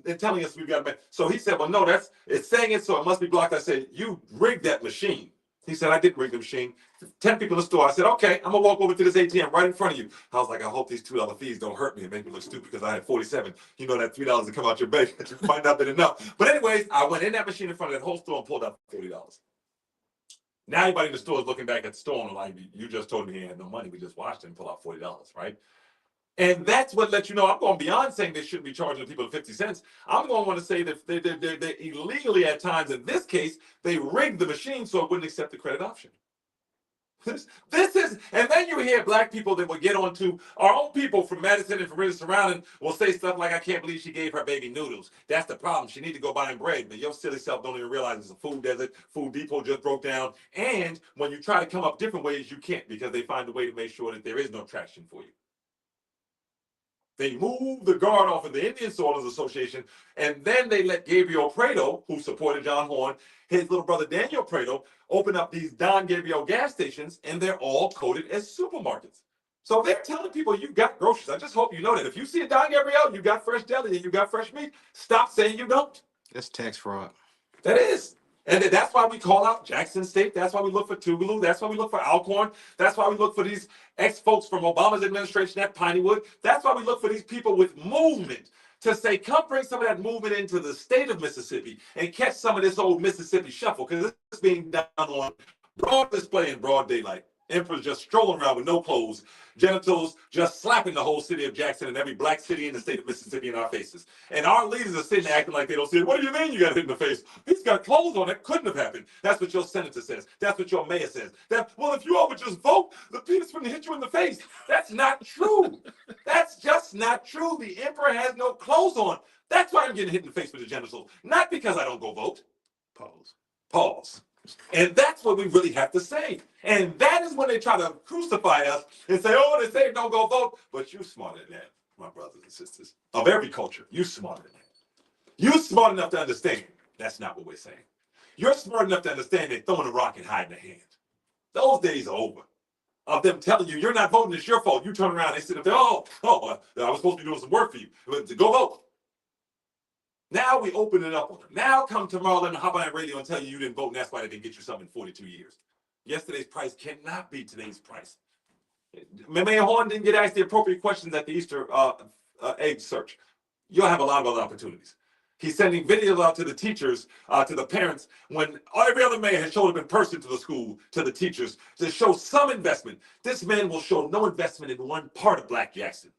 they're telling us we've got to make. So he said, well, no, it's saying it, so it must be blocked. I said, you rigged that machine. He said, I didn't rig the machine. 10 people in the store. I said, okay, I'm going to walk over to this ATM right in front of you. I was like, I hope these $2 fees don't hurt me and make me look stupid because I had 47. You know that $3 to come out your bank might not been enough. But anyways, I went in that machine in front of that whole store and pulled out $40. Now everybody in the store is looking back at the store and like, you just told me he had no money. We just watched him pull out $40, right? And that's what lets you know I'm going beyond saying they shouldn't be charging people 50 cents. I'm going to want to say that they illegally at times, in this case, they rigged the machine so it wouldn't accept the credit option. This is, and then you hear black people that will get on to our own people from Madison and from the surrounding will say stuff like, I can't believe she gave her baby noodles. That's the problem. She need to go buy him bread. But your silly self don't even realize it's a food desert. Food Depot just broke down. And when you try to come up different ways, you can't because they find a way to make sure that there is no traction for you. They moved the guard off of the Indian Soldiers Association, and then they let Gabriel Prado, who supported John Horn, his little brother Daniel Prado, open up these Don Gabriel gas stations, and they're all coded as supermarkets. So they're telling people you got groceries. I just hope you know that. If you see a Don Gabriel, you got fresh deli and you got fresh meat, stop saying you don't. That's tax fraud. That is. And that's why we call out Jackson State. That's why we look for Tougaloo. That's why we look for Alcorn. That's why we look for these ex-folks from Obama's administration at Pineywood. That's why we look for these people with movement to say, come bring some of that movement into the state of Mississippi and catch some of this old Mississippi shuffle, because it's being done on broad display in broad daylight. Emperors just strolling around with no clothes, genitals just slapping the whole city of Jackson and every black city in the state of Mississippi in our faces. And our leaders are sitting acting like they don't see it. What do you mean you got hit in the face? He's got clothes on. That couldn't have happened. That's what your senator says. That's what your mayor says. Well, if you all would just vote, the penis wouldn't hit you in the face. That's not true. That's just not true. The emperor has no clothes on. That's why I'm getting hit in the face with the genitals. Not because I don't go vote. Pause. And that's what we really have to say. And that is when they try to crucify us and say, oh, they say don't go vote. But you're smarter than that, my brothers and sisters. Of every culture, you're smarter than that. You're smart enough to understand that's not what we're saying. You're smart enough to understand they're throwing a rock and hiding a hand. Those days are over. Of them telling you, you're not voting, it's your fault. You turn around, they sit up there, I was supposed to be doing some work for you. Go vote. Now we open it up on them. Now come tomorrow and hop on that radio and tell you didn't vote, and that's why they didn't get you something in 42 years. Yesterday's price cannot be today's price. Mayor Horn didn't get asked the appropriate questions at the Easter egg search. You'll have a lot of other opportunities. He's sending videos out to the teachers, to the parents, when every other mayor has showed up in person to the school, to the teachers, to show some investment. This man will show no investment in one part of Black Jackson.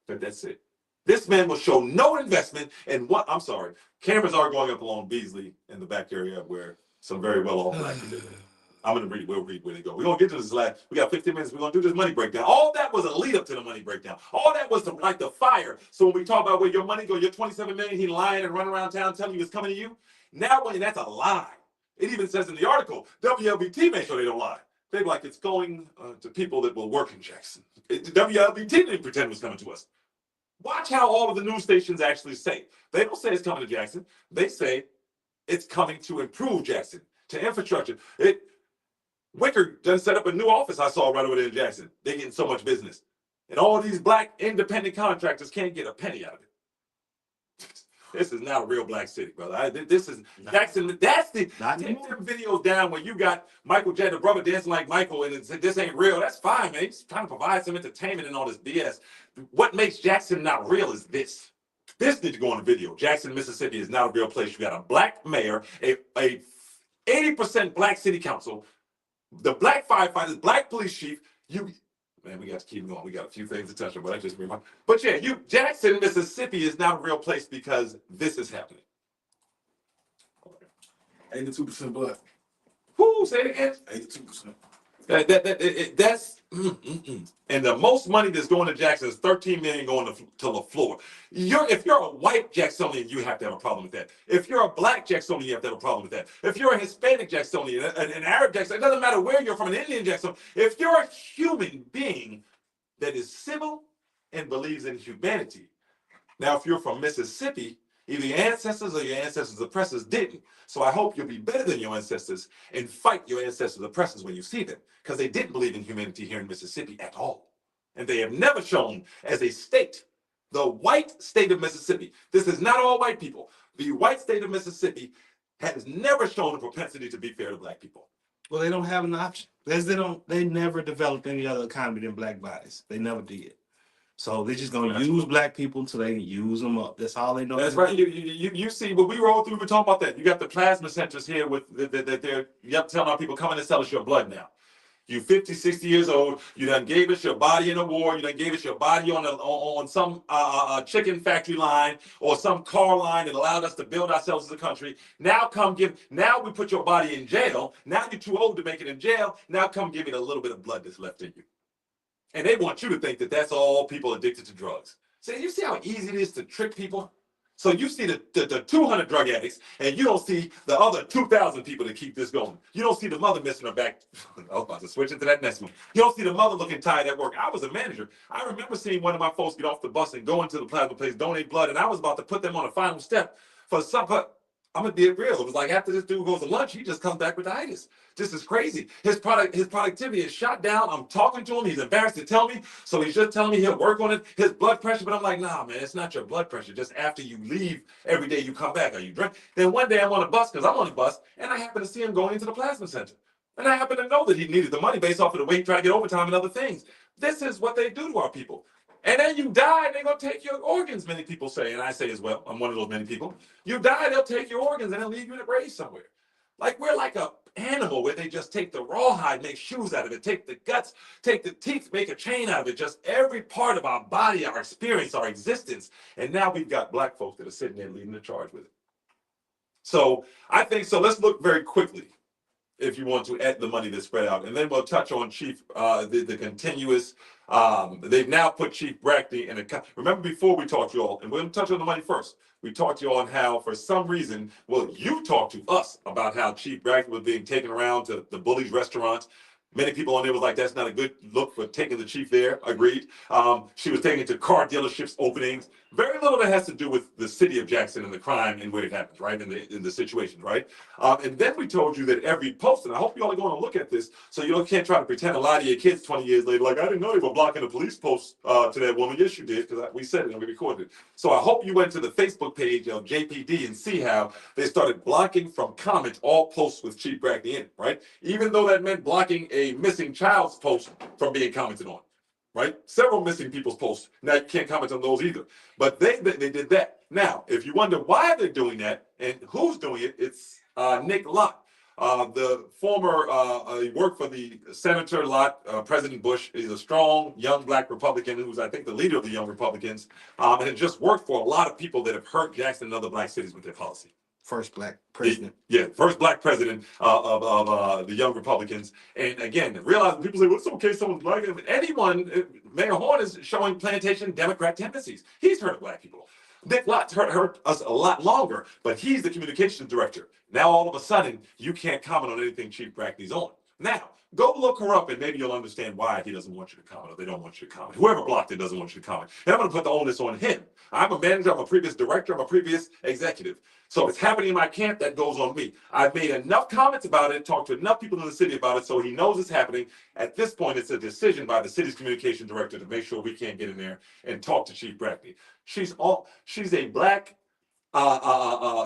But that's it. This man will show no investment in what, I'm sorry, cameras are going up along Beasley in the back area where some very well-off Black people live. I'm going to read, we'll read where they go. We're going to get to this last, we got 15 minutes, we're going to do this money breakdown. All that was a lead up to the money breakdown. All that was to light the fire. So when we talk about where your money go, your 27 million, he lying and running around town telling you it's coming to you. Now, that's a lie. It even says in the article, WLBT made sure they don't lie. They're like, it's going to people that will work in Jackson. WLBT didn't pretend it was coming to us. Watch how all of the news stations actually say. They don't say it's coming to Jackson. They say it's coming to improve Jackson, to infrastructure. Wicker done set up a new office I saw right over there in Jackson. They're getting so much business. And all these black independent contractors can't get a penny out of it. This is not a real black city, brother. This is Jackson. That's the take them videos down where you got Michael Jackson, brother dancing like Michael, and it's, this ain't real. That's fine, man. He's trying to provide some entertainment and all this BS. What makes Jackson not real is this. This needs to go on the video. Jackson, Mississippi is not a real place. You got a black mayor, a 80% black city council, the black firefighters, black police chief. Man, we got to keep going. We got a few things to touch on, but I just remember. But yeah, Jackson, Mississippi is not a real place because this is happening. 82% black. Who? Say it again. 82%. That's and the most money that's going to Jackson is 13 million going to LaFleur. If you're a white Jacksonian, you have to have a problem with that. If you're a black Jacksonian, you have to have a problem with that. If you're a Hispanic Jacksonian, an Arab Jacksonian, it doesn't matter where you're from, an Indian Jacksonian. If you're a human being that is civil and believes in humanity. Now, if you're from Mississippi, either your ancestors or your ancestors' oppressors didn't. So I hope you'll be better than your ancestors and fight your ancestors' oppressors when you see them, because they didn't believe in humanity here in Mississippi at all. And they have never shown as a state, the white state of Mississippi. This is not all white people. The white state of Mississippi has never shown a propensity to be fair to black people. Well, they don't have an option. They never developed any other economy than black bodies. They never did. So they're just gonna use black people until they use them up. That's all they know. That's right. You see, when we roll through, we talk about that. You got the plasma centers here with that they're telling our people, come in and sell us your blood now. You 50, 60 years old, you done gave us your body in a war, you done gave us your body on some chicken factory line or some car line that allowed us to build ourselves as a country. Now we put your body in jail. Now you're too old to make it in jail. Now come give me the little bit of blood that's left in you. And they want you to think that that's all people addicted to drugs. So you see how easy it is to trick people? So you see the 200 drug addicts, and you don't see the other 2,000 people that keep this going. You don't see the mother missing her back. I was about to switch into that next one. You don't see the mother looking tired at work. I was a manager. I remember seeing one of my folks get off the bus and go into the plasma place, donate blood, and I was about to put them on a final step for some. I'm gonna be real. It was like after this dude goes to lunch, he just comes back with itis. This is crazy. His productivity is shot down. I'm talking to him. He's embarrassed to tell me, so he's just telling me he'll work on it. His blood pressure, but I'm like, nah, man, it's not your blood pressure. Just after you leave every day, you come back. Are you drunk? Then one day I'm on a bus because I'm on a bus, and I happen to see him going into the plasma center, and I happen to know that he needed the money based off of the way he tried to get overtime and other things. This is what they do to our people. And then you die, and they're going to take your organs, many people say. And I say as well, I'm one of those many people. You die, they'll take your organs, and they'll leave you in a grave somewhere. Like we're like a animal where they just take the rawhide, make shoes out of it, take the guts, take the teeth, make a chain out of it, just every part of our body, our experience, our existence. And now we've got black folks that are sitting there leading the charge with it. So I think so. Let's look very quickly, if you want to, at the money that's spread out. And then we'll touch on Chief, the continuous, they've now put Chief Brackney in a, remember before we talked to you all, and we'll touch on the money first. We talked to you on how, for some reason, well, you talked to us about how Chief Brackney was being taken around to the Bully's restaurants. Many people on there was like, that's not a good look for taking the chief there. Agreed. She was taken to car dealerships openings. Very little that has to do with the city of Jackson and the crime and where it happens, right? In the situation, right? And then we told you that every post, and I hope you all are going to look at this, so you can't try to pretend a lot of your kids 20 years later, like, I didn't know they were blocking a police post to that woman. Yes, you did, because we said it and we recorded it. So I hope you went to the Facebook page of JPD and see how they started blocking from comments all posts with Chief Brackney in it, right? Even though that meant blocking a missing child's post from being commented on, right? Several missing people's posts. Now you can't comment on those either. But they did that. Now, if you wonder why they're doing that and who's doing it, it's Nick Lott. The former, he worked for the Senator Lott, President Bush. He's a strong young black Republican who's, I think, the leader of the young Republicans, and has just worked for a lot of people that have hurt Jackson and other black cities with their policy. First black president. Yeah, first black president of the Young Republicans. And again, realizing people say, well, it's okay, someone's black. Anyone, Mayor Horn is showing plantation Democrat tendencies. He's hurt black people. Nick Lott's hurt us a lot longer, but he's the communications director. Now, all of a sudden, you can't comment on anything Chief Brackney's on. Now, go look her up and maybe you'll understand why he doesn't want you to comment or they don't want you to comment. Whoever blocked it doesn't want you to comment. And I'm going to put the onus on him. I'm a manager, I'm a previous director, I'm a previous executive. So if it's happening in my camp, that goes on me. I've made enough comments about it, talked to enough people in the city about it, so he knows it's happening. At this point, it's a decision by the city's communication director to make sure we can't get in there and talk to Chief Brackney. She's a black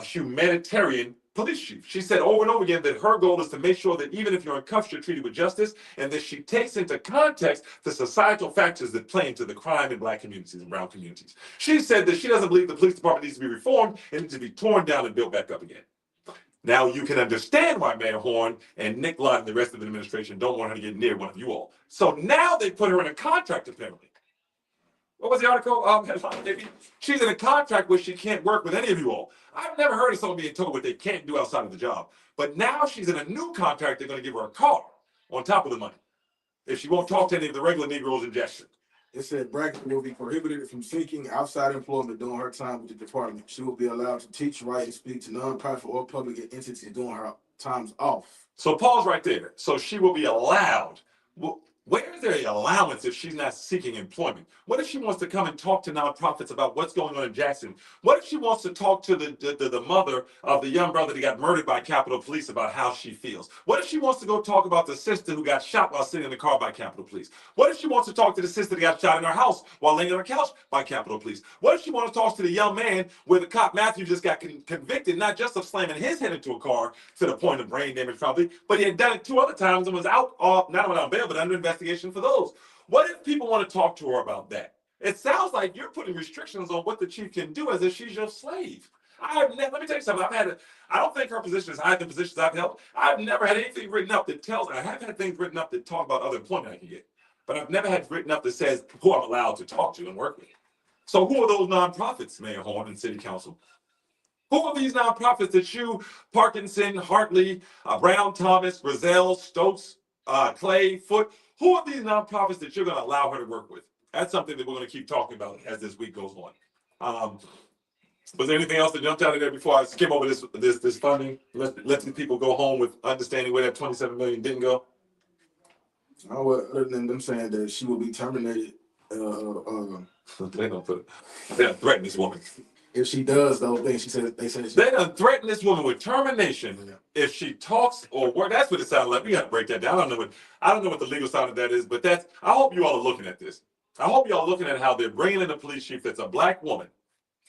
humanitarian police chief. She said over and over again that her goal is to make sure that even if you're in cuffs, you're treated with justice, and that she takes into context the societal factors that play into the crime in black communities and brown communities. She said that she doesn't believe the police department needs to be reformed and needs to be torn down and built back up again. Now you can understand why Mayor Horn and Nick Lott and the rest of the administration don't want her to get near one of you all. So now they put her in a contract, apparently. What was the article? She's in a contract where she can't work with any of you all. I've never heard of someone being told what they can't do outside of the job. But now she's in a new contract. They're going to give her a car on top of the money if she won't talk to any of the regular Negroes in Jackson. It said Brackney will be prohibited from seeking outside employment during her time with the department. She will be allowed to teach, write, and speak to nonprofit or public entities during her times off. So pause right there. So she will be allowed. Well, where is there an allowance if she's not seeking employment? What if she wants to come and talk to nonprofits about what's going on in Jackson? What if she wants to talk to the mother of the young brother that got murdered by Capitol Police about how she feels? What if she wants to go talk about the sister who got shot while sitting in the car by Capitol Police? What if she wants to talk to the sister that got shot in her house while laying on her couch by Capitol Police? What if she wants to talk to the young man where the cop Matthew just got convicted, not just of slamming his head into a car to the point of brain damage probably, but he had done it 2 other times and was out, not on bail, but under investigation for those. What if people want to talk to her about that? It sounds like you're putting restrictions on what the chief can do as if she's your slave. Let me tell you something. I don't think her position is higher than positions I've held. I've never had anything written up that tells, I have had things written up that talk about other employment I can get, but I've never had written up that says who I'm allowed to talk to and work with. So who are those nonprofits, Mayor Horn and City Council? Who are these nonprofits that you, Parkinson, Hartley, Brown, Thomas, Brazell, Stokes, Clay, Foote, who are these nonprofits that you're going to allow her to work with? That's something that we're going to keep talking about as this week goes on. Was there anything else that jumped out of there before I skim over this funding? Let the people go home with understanding where that $27 million didn't go. Other than them saying that she will be terminated. They don't put it. They don't threaten this woman. If she does those things, they done threaten this woman with termination if she talks or work. That's what it sounded like. We got to break that down. I don't know what the legal side of that is, but I hope you all are looking at this. I hope you all are looking at how they're bringing in a police chief that's a black woman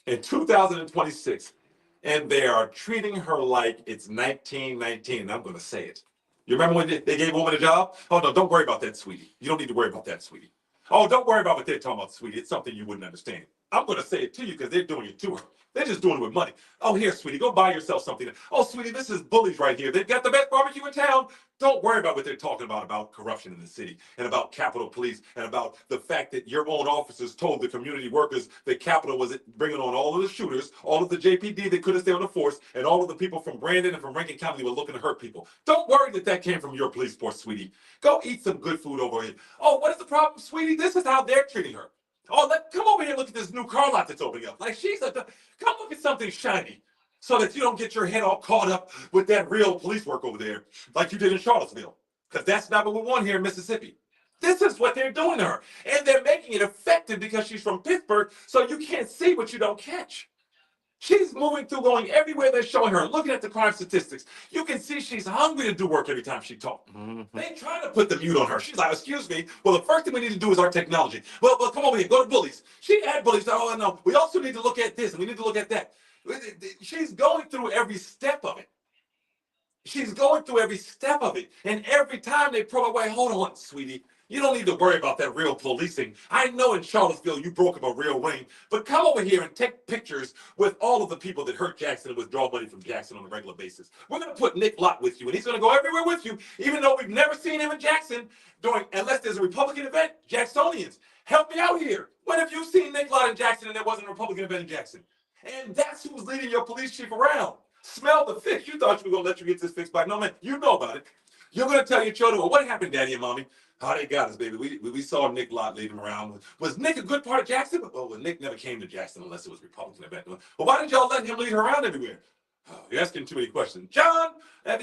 in 2026, and they are treating her like it's 1919. And I'm going to say it. You remember when they gave a woman a job? Oh no, don't worry about that, sweetie. You don't need to worry about that, sweetie. Oh, don't worry about what they're talking about, sweetie. It's something you wouldn't understand. I'm going to say it to you because they're doing it to her. They're just doing it with money. Oh, here, sweetie, go buy yourself something. Oh, sweetie, this is Bullies right here. They've got the best barbecue in town. Don't worry about what they're talking about corruption in the city and about Capitol Police and about the fact that your own officers told the community workers that Capitol was bringing on all of the shooters, all of the JPD that couldn't stay on the force, and all of the people from Brandon and from Rankin County were looking to hurt people. Don't worry that came from your police force, sweetie. Go eat some good food over here. Oh, what is the problem, sweetie? This is how they're treating her. Oh, come over here and look at this new car lot that's opening up. Like come look at something shiny so that you don't get your head all caught up with that real police work over there like you did in Charlottesville. Because that's not what we want here in Mississippi. This is what they're doing to her. And they're making it effective because she's from Pittsburgh, so you can't see what you don't catch. She's moving through, going everywhere they're showing her, looking at the crime statistics. You can see she's hungry to do work every time she talks. They try to put the mute on her. She's like, excuse me. Well, the first thing we need to do is our technology. Well, come over here. Go to Bullies. She had Bullies. Oh, no. We also need to look at this, and we need to look at that. She's going through every step of it. She's going through every step of it. And every time they probe away, hold on, sweetie. You don't need to worry about that real policing. I know in Charlottesville you broke up a real ring, but come over here and take pictures with all of the people that hurt Jackson and withdraw money from Jackson on a regular basis. We're going to put Nick Lott with you, and he's going to go everywhere with you, even though we've never seen him in Jackson unless there's a Republican event. Jacksonians, help me out here. When have you seen Nick Lott in Jackson and there wasn't a Republican event in Jackson? And that's who's leading your police chief around. Smell the fish. You thought you were going to let you get this fixed by no man. You know about it. You're going to tell your children, well, what happened, Daddy and Mommy? How they got us, baby. We saw Nick Lott leading around. Was Nick a good part of Jackson? Well, Nick never came to Jackson unless it was Republican event. Well, why did y'all let him lead her around everywhere? Oh, you're asking too many questions. John, that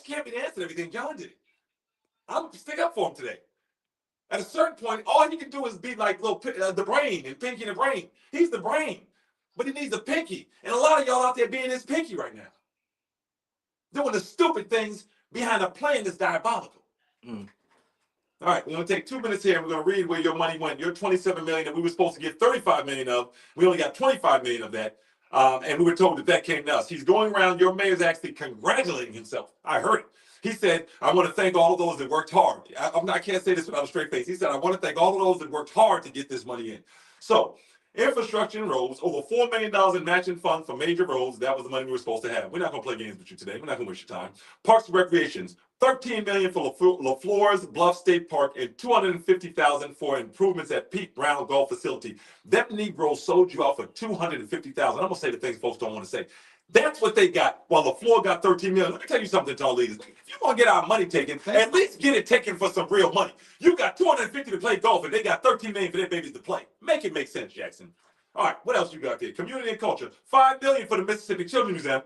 can't be the answer to everything John did. I'm stick up for him today. At a certain point, all he can do is be like the brain and Pinky the brain. He's the brain, but he needs a Pinky. And a lot of y'all out there being his Pinky right now. Doing the stupid things behind a plan that's diabolical. All right, we're going to take 2 minutes here and we're going to read where your money went. Your $27 million that we were supposed to get $35 million of, we only got $25 million of that. And we were told that came to us. He's going around, your mayor's actually congratulating himself. I heard it. He said, I want to thank all of those that worked hard. I can't say this without a straight face. He said, I want to thank all of those that worked hard to get this money in. So, infrastructure and roads, over $4 million in matching funds for major roads. That was the money we were supposed to have. We're not going to play games with you today. We're not going to waste your time. Parks and recreations, $13 million for LaFleur's Bluff State Park and $250,000 for improvements at Pete Brown Golf Facility. That Negro sold you out for $250,000. I'm going to say the things folks don't want to say. That's what they got, while LaFleur got $13 million. Let me tell you something, tall leaders. If you want to get our money taken, at least get it taken for some real money. You got $250 to play golf, and they got $13 million for their babies to play. Make it make sense, Jackson. All right, what else you got there? Community and culture, $5 million for the Mississippi Children's Museum.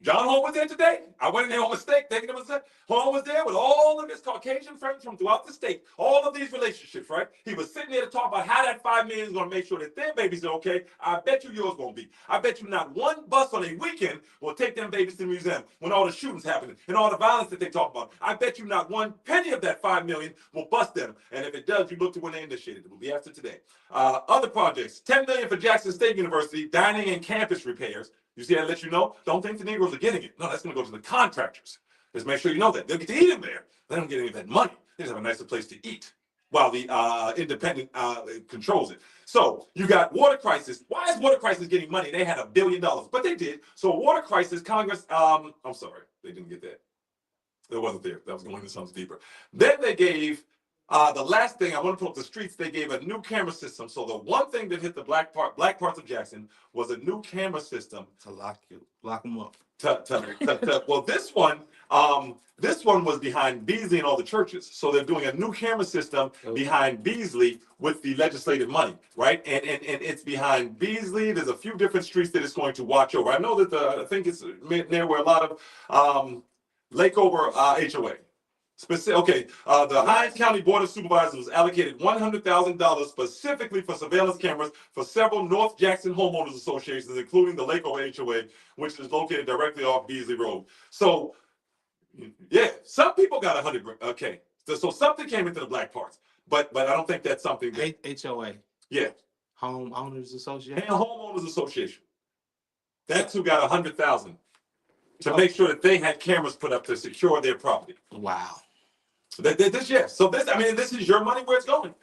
John Holm was there today. I went in there on mistake, thinking it was there. Holm was there with all of his Caucasian friends from throughout the state, all of these relationships, right? He was sitting there to talk about how that $5 million is going to make sure that their babies are okay. I bet you yours won't be. I bet you not one bus on a weekend will take them babies to the museum when all the shootings happening and all the violence that they talk about. I bet you not one penny of that $5 million will bust them. And if it does, you look to when they initiated. It will be after today. Other projects, $10 million for Jackson State University, dining and campus repairs. You see, I let you know. Don't think the Negroes are getting it. No, that's going to go to the contractors. Just make sure you know that. They'll get to eat in there. They don't get any of that money. They just have a nicer place to eat while the independent controls it. So you got water crisis. Why is water crisis getting money? They had $1 billion, but they did. So water crisis, Congress, I'm sorry, they didn't get that. It wasn't there. That was going into something deeper. Then they gave the last thing I want to put up the streets, they gave a new camera system. So the one thing that hit the black parts of Jackson was a new camera system To lock them up. well, this one was behind Beasley and all the churches. So they're doing a new camera system behind Beasley with the legislative money, right? And it's behind Beasley. There's a few different streets that it's going to watch over. I know that I think it's near where a lot of Lakeover HOA. The Hinds County Board of Supervisors was allocated $100,000 specifically for surveillance cameras for several North Jackson homeowners associations, including the Lakeover HOA, which is located directly off Beasley Road. So, yeah, some people got 100. Okay, so something came into the black parts, but I don't think that's something that HOA. Yeah, Homeowners Association. and homeowners association. That's who got 100,000 to make sure that they had cameras put up to secure their property. Wow. So this is your money where it's going.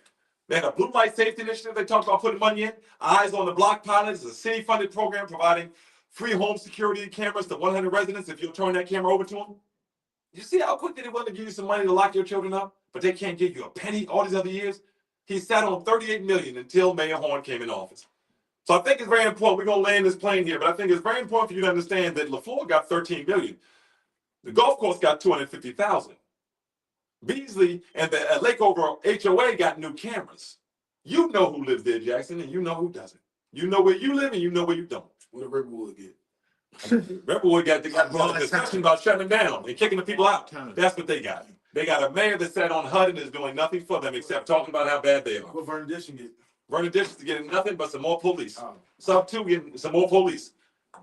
They had a blue light safety initiative they talked about putting money in. Eyes on the Block pilot is a city-funded program providing free home security cameras to 100 residents if you'll turn that camera over to them. You see how quickly they're willing to give you some money to lock your children up, but they can't give you a penny all these other years? He sat on $38 million until Mayor Horn came in office. So I think it's very important. We're going to land this plane here, but I think it's very important for you to understand that LaFleur got $13 million. The golf course got $250,000. Beasley and the Lakeover HOA got new cameras. You know who lives there, Jackson, and you know who doesn't. You know where you live and you know where you don't. What did Riverwood get? Riverwood got a discussion about shutting them down and kicking the people out. That's what they got. They got a mayor that sat on HUD and is doing nothing for them except talking about how bad they are. What Vernon Dixon get? Vernon Dixon is getting nothing but some more police. Sub 2 getting some more police.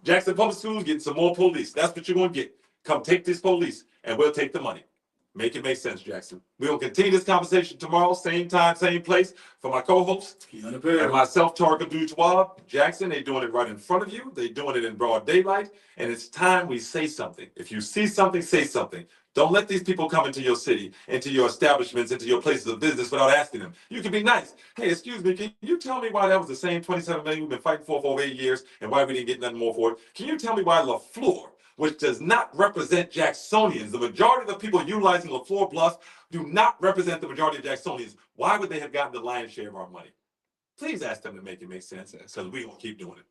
Jackson Public Schools getting some more police. That's what you're going to get. Come take this police and we'll take the money. Make it make sense, Jackson. We'll continue this conversation tomorrow, same time, same place. For my co-host and myself, Tarek Abdul-Jawad, Jackson, they're doing it right in front of you. They're doing it in broad daylight. And it's time we say something. If you see something, say something. Don't let these people come into your city, into your establishments, into your places of business without asking them. You can be nice. Hey, excuse me, can you tell me why that was the same $27 million we've been fighting for over 8 years and why we didn't get nothing more for it? Can you tell me why LaFleur, which does not represent Jacksonians, the majority of the people utilizing LaFleur Bluff do not represent the majority of Jacksonians, why would they have gotten the lion's share of our money? Please ask them to make it make sense, because we're going to keep doing it.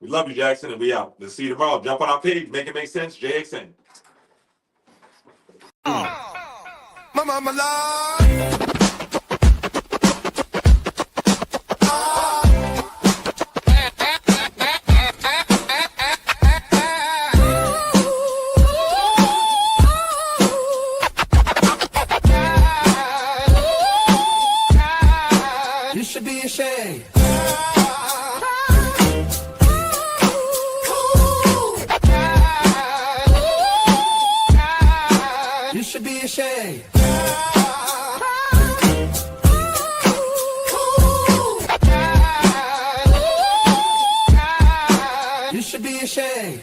We love you, Jackson, and we out. We'll see you tomorrow. Jump on our page, make it make sense, JXN. My mama lied. You should be ashamed. You should be ashamed. You should be ashamed.